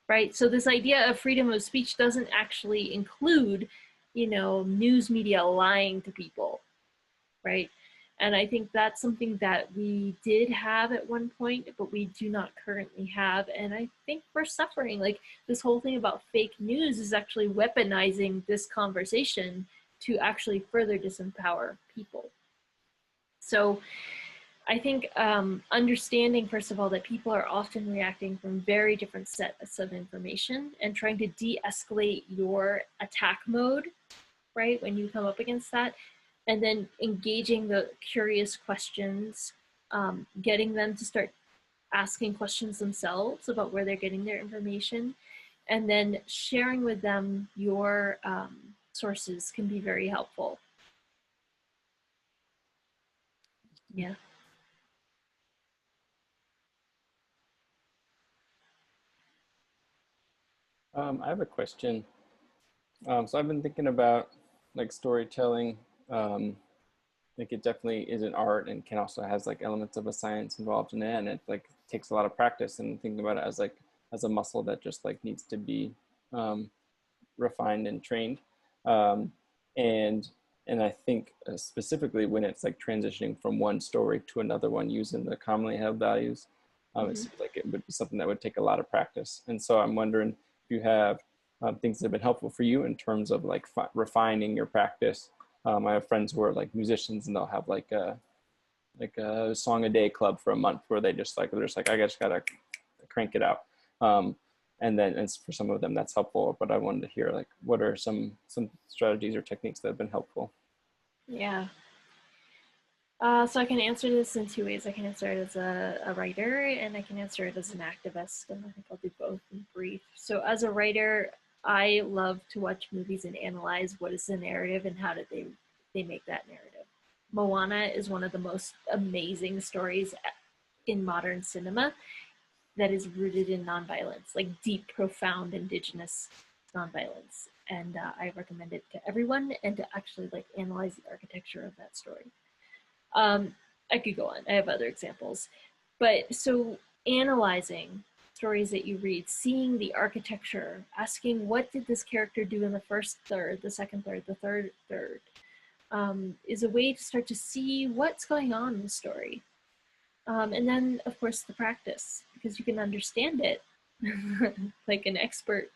C: right? So this idea of freedom of speech doesn't actually include, you know, news media lying to people, right? And I think that's something that we did have at one point, but we do not currently have. And I think we're suffering. Like this whole thing about fake news is actually weaponizing this conversation to actually further disempower people. So I think understanding, first of all, that people are often reacting from very different sets of information and trying to de-escalate your attack mode, right, when you come up against that, and then engaging the curious questions, getting them to start asking questions themselves about where they're getting their information, and then sharing with them your sources can be very helpful. Yeah.
G: I have a question. So I've been thinking about like storytelling. Like it definitely is an art and can also has like elements of a science involved in it, and it like takes a lot of practice, and thinking about it as a muscle that just like needs to be refined and trained. And I think specifically when it's like transitioning from one story to another one using the commonly held values, it seems like it would be something that would take a lot of practice. And so I'm wondering if you have things that have been helpful for you in terms of like refining your practice I have friends who are like musicians, and they'll have like a song a day club for a month where they're just like, I just gotta crank it out. And then for some of them that's helpful, but I wanted to hear like, what are some strategies or techniques that have been helpful?
C: Yeah. So I can answer this in two ways. I can answer it as a writer, and I can answer it as an activist, and I think I'll do both in brief. So as a writer, I love to watch movies and analyze what is the narrative and how did they make that narrative. Moana is one of the most amazing stories in modern cinema that is rooted in nonviolence, like deep, profound indigenous nonviolence. And I recommend it to everyone, and to actually like analyze the architecture of that story. I could go on. I have other examples. But so analyzing stories that you read, seeing the architecture, asking what did this character do in the first third, the second third, the third third, is a way to start to see what's going on in the story. And then, of course, the practice, because you can understand it like an expert,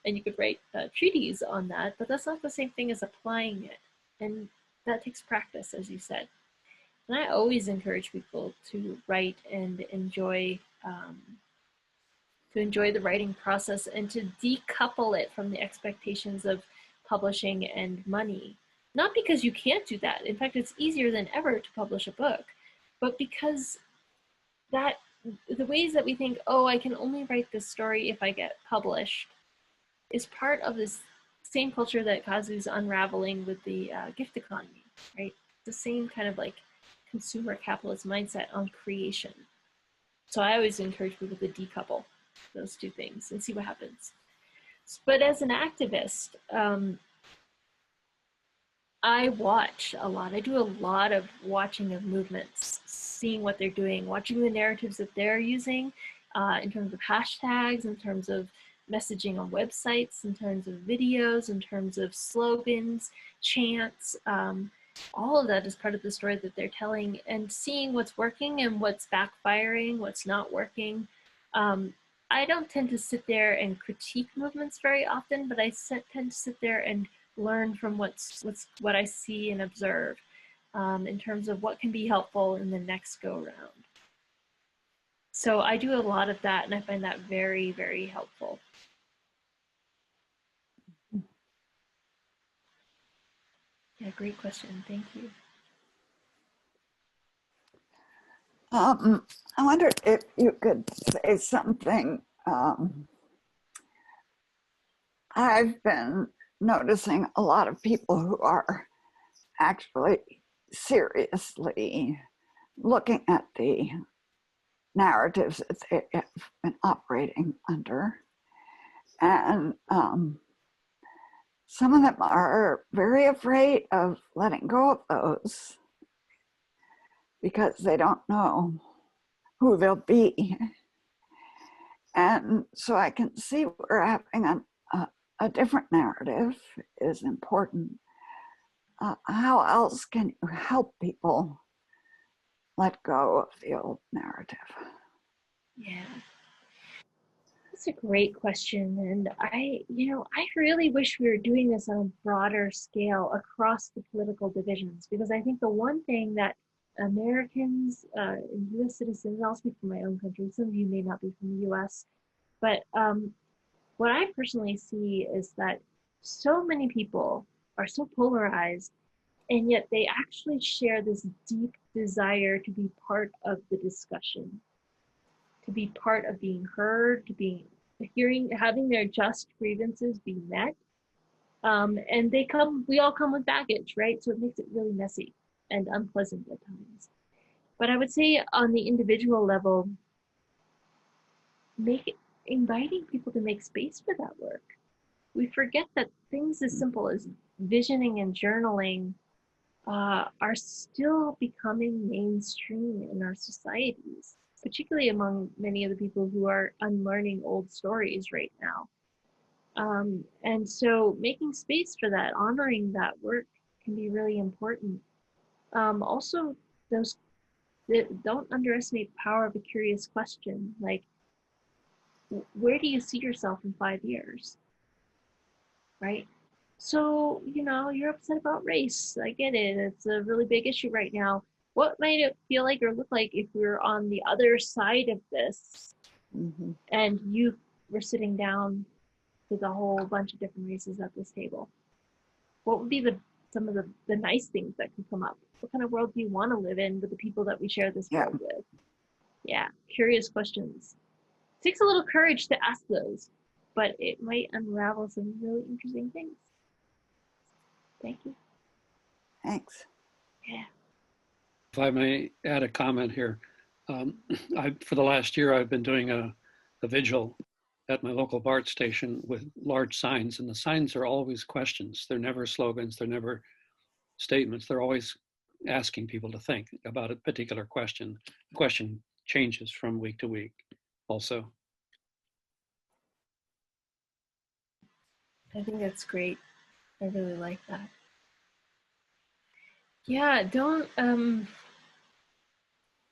C: and you could write treaties on that, but that's not the same thing as applying it. And that takes practice, as you said. And I always encourage people to write and enjoy the writing process, and to decouple it from the expectations of publishing and money. Not because you can't do that. In fact, it's easier than ever to publish a book, but because that the ways that we think, oh, I can only write this story if I get published, is part of this same culture that Kazu's unraveling with the gift economy, right? The same kind of like consumer capitalist mindset on creation. So I always encourage people to decouple those two things and see what happens. But as an activist, I watch a lot. I do a lot of watching of movements, seeing what they're doing, watching the narratives that they're using in terms of hashtags, in terms of messaging on websites, in terms of videos, in terms of slogans, chants. All of that is part of the story that they're telling, and seeing what's working and what's backfiring, what's not working. I don't tend to sit there and critique movements very often, but I tend to sit there and learn from what I see and observe in terms of what can be helpful in the next go round. So I do a lot of that, and I find that very, very helpful. Yeah, great question. Thank you.
H: I wonder if you could say something. I've been noticing a lot of people who are actually seriously looking at the narratives that they have been operating under. And some of them are very afraid of letting go of those because they don't know who they'll be. And so I can see where having a different narrative is important. How else can you help people let go of the old narrative?
C: Yeah, that's a great question. And I really wish we were doing this on a broader scale across the political divisions, because I think the one thing that Americans, US citizens, I'll speak for my own country, some of you may not be from the US, but what I personally see is that so many people are so polarized, and yet they actually share this deep desire to be part of the discussion, to be part of being heard, to be having their just grievances be met. And we all come with baggage, right? So it makes it really messy and unpleasant at times. But I would say on the individual level, inviting people to make space for that work. We forget that things as simple as visioning and journaling are still becoming mainstream in our societies, particularly among many of the people who are unlearning old stories right now. And so making space for that, honoring that work can be really important. Also, don't underestimate the power of a curious question, like, where do you see yourself in 5 years, right? so, you know, you're upset about race. I get it. It's a really big issue right now. What might it feel like or look like if we were on the other side of this
H: Mm-hmm.
C: and you were sitting down with a whole bunch of different races at this table? What would be some of the nice things that could come up? What kind of world do you want to live in with the people that we share this
H: Yeah.
C: world with? Yeah, curious questions. It takes a little courage to ask those, but it might unravel some really interesting things. Thank you.
H: Thanks.
C: Yeah.
I: If I may add a comment here. For the last year, I've been doing a vigil at my local BART station with large signs, and the signs are always questions. They're never slogans, they're never statements. They're always asking people to think about a particular question. The question changes from week to week also.
C: I think that's great. I really like that. Yeah, don't,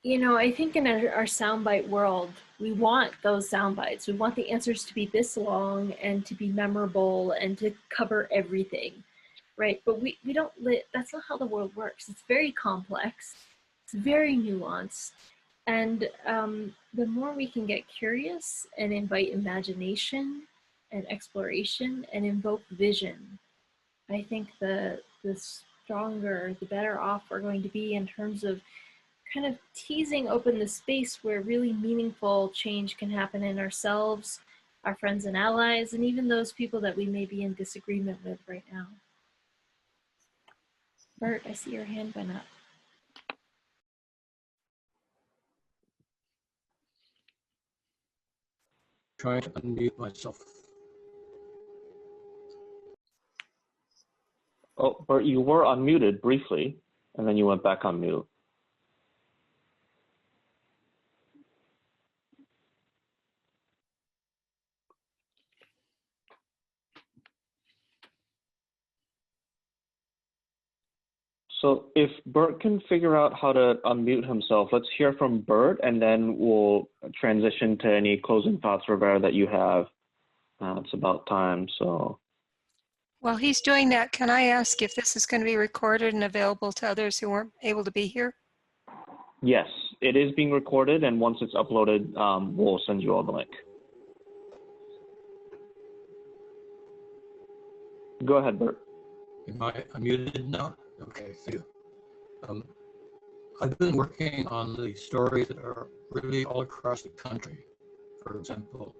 C: you know, I think in our soundbite world, we want those sound bites. We want the answers to be this long and to be memorable and to cover everything, right? But we don't, that's not how the world works. It's very complex. It's very nuanced. And the more we can get curious and invite imagination and exploration and invoke vision, I think the stronger, the better off we're going to be in terms of kind of teasing open the space where really meaningful change can happen in ourselves, our friends and allies, and even those people that we may be in disagreement with right now. Bert, I see your hand went up.
D: Trying to unmute myself.
A: Oh, Bert, you were unmuted briefly, and then you went back on mute. So if Bert can figure out how to unmute himself, let's hear from Bert, and then we'll transition to any closing thoughts, Rivera, that you have. It's about time, so.
E: While he's doing that, can I ask if this is going to be recorded and available to others who weren't able to be here?
A: Yes, it is being recorded, and once it's uploaded, we'll send you all the link. Go ahead, Bert.
D: Am I unmuted now? Okay, thank you. I've been working on the stories that are really all across the country. For example,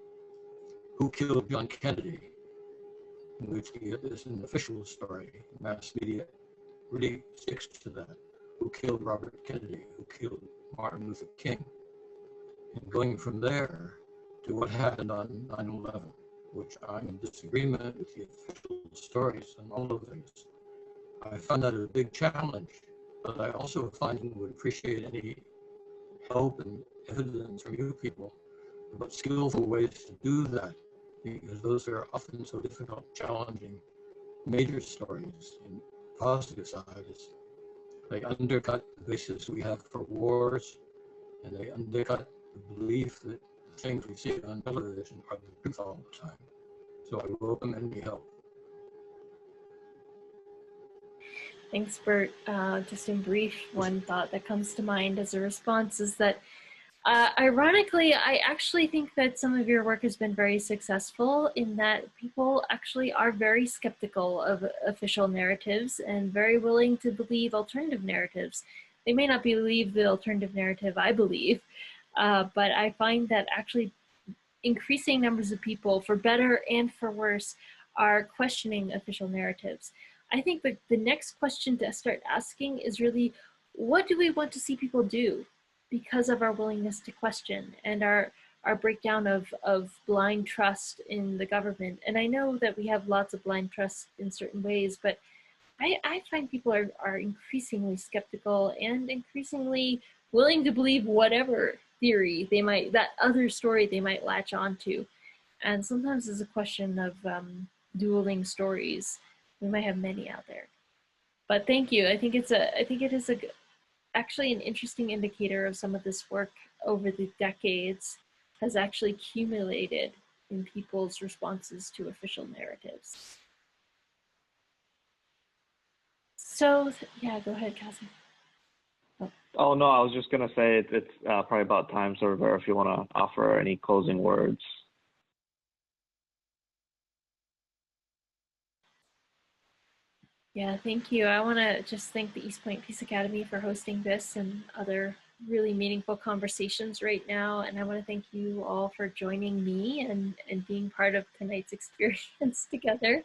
D: who killed John Kennedy, in which is an official story. Mass media really sticks to that. Who killed Robert Kennedy? Who killed Martin Luther King? And going from there to what happened on 9/11, which I'm in disagreement with the official stories and all of these. I found that a big challenge, but I also find and would appreciate any help and evidence from you people about skillful ways to do that, because those are often so difficult, challenging, major stories. And positive side is they undercut the basis we have for wars, and they undercut the belief that the things we see on television are the truth all the time. So I welcome any help.
C: Thanks, Bert. Just in brief, one thought that comes to mind as a response is that ironically, I actually think that some of your work has been very successful in that people actually are very skeptical of official narratives and very willing to believe alternative narratives. They may not believe the alternative narrative I believe, but I find that actually increasing numbers of people, for better and for worse, are questioning official narratives. I think that the next question to start asking is really, what do we want to see people do because of our willingness to question and our breakdown of blind trust in the government? And I know that we have lots of blind trust in certain ways, but I find people are increasingly skeptical and increasingly willing to believe whatever theory they might, that other story they might latch onto. And sometimes it's a question of dueling stories. We might have many out there. But thank you. I think it is actually an interesting indicator of some of this work over the decades has actually accumulated in people's responses to official narratives. So yeah, go ahead, Kazu.
A: Oh no, I was just gonna say it's probably about time, so Rivera, if you want to offer any closing words.
C: Yeah, thank you. I want to just thank the East Point Peace Academy for hosting this and other really meaningful conversations right now. And I want to thank you all for joining me and being part of tonight's experience together.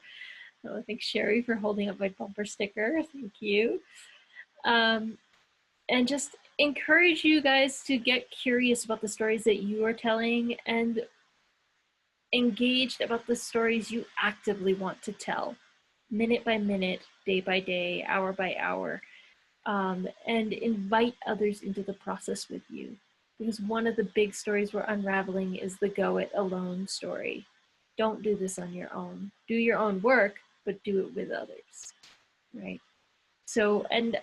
C: I want to thank Sherry for holding up my bumper sticker. Thank you. And just encourage you guys to get curious about the stories that you are telling and engaged about the stories you actively want to tell, minute by minute, day by day, hour by hour, and invite others into the process with you. Because one of the big stories we're unraveling is the go it alone story. Don't do this on your own. Do your own work, but do it with others, right? So, and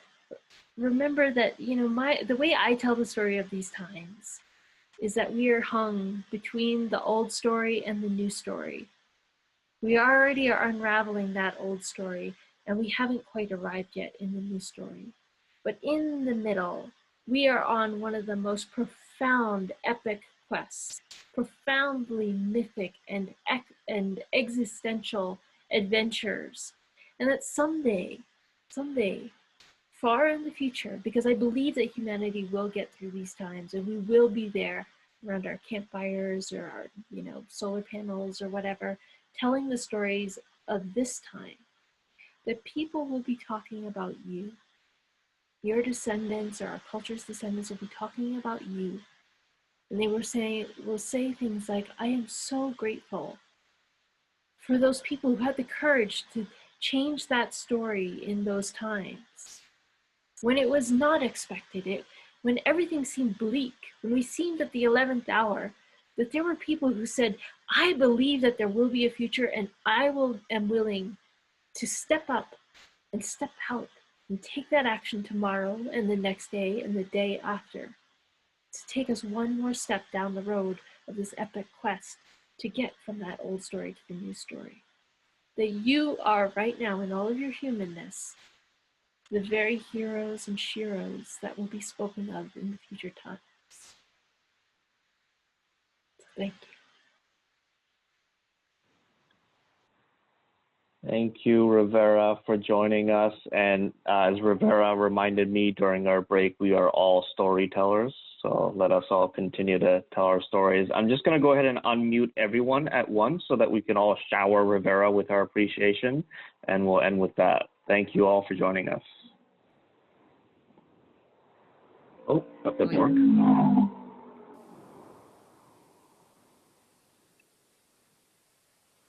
C: remember that, you know, the way I tell the story of these times is that we are hung between the old story and the new story. We already are unraveling that old story, and we haven't quite arrived yet in the new story. But in the middle, we are on one of the most profound epic quests, profoundly mythic and existential adventures. And that someday, far in the future, because I believe that humanity will get through these times and we will be there around our campfires or our, you know, solar panels or whatever, telling the stories of this time, that people will be talking about you. Your descendants or our culture's descendants will be talking about you. And they will say things like, I am so grateful for those people who had the courage to change that story in those times. When it was not expected, when everything seemed bleak, when we seemed at the 11th hour, that there were people who said, I believe that there will be a future and am willing to step up and step out and take that action tomorrow and the next day and the day after to take us one more step down the road of this epic quest to get from that old story to the new story. That you are right now in all of your humanness the very heroes and sheroes that will be spoken of in the future times. Thank you.
A: Thank you, Rivera, for joining us. And as Rivera reminded me during our break, we are all storytellers. So let us all continue to tell our stories. I'm just going to go ahead and unmute everyone at once so that we can all shower Rivera with our appreciation. And we'll end with that. Thank you all for joining us. Oh, that didn't work.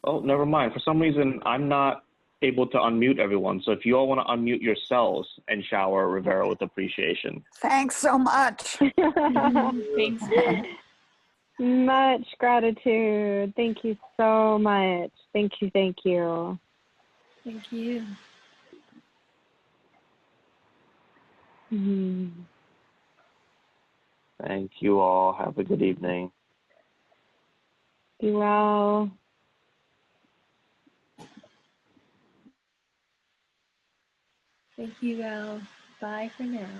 A: Oh, never mind. For some reason, I'm not able to unmute everyone. So if you all want to unmute yourselves and shower Rivera with appreciation.
H: Thanks so much.
C: Thanks.
J: Much gratitude. Thank you so much. Thank you. Thank you.
C: Thank you.
A: Thank you all. Have a good evening.
J: Be well.
C: Thank you, Elle. Bye for now.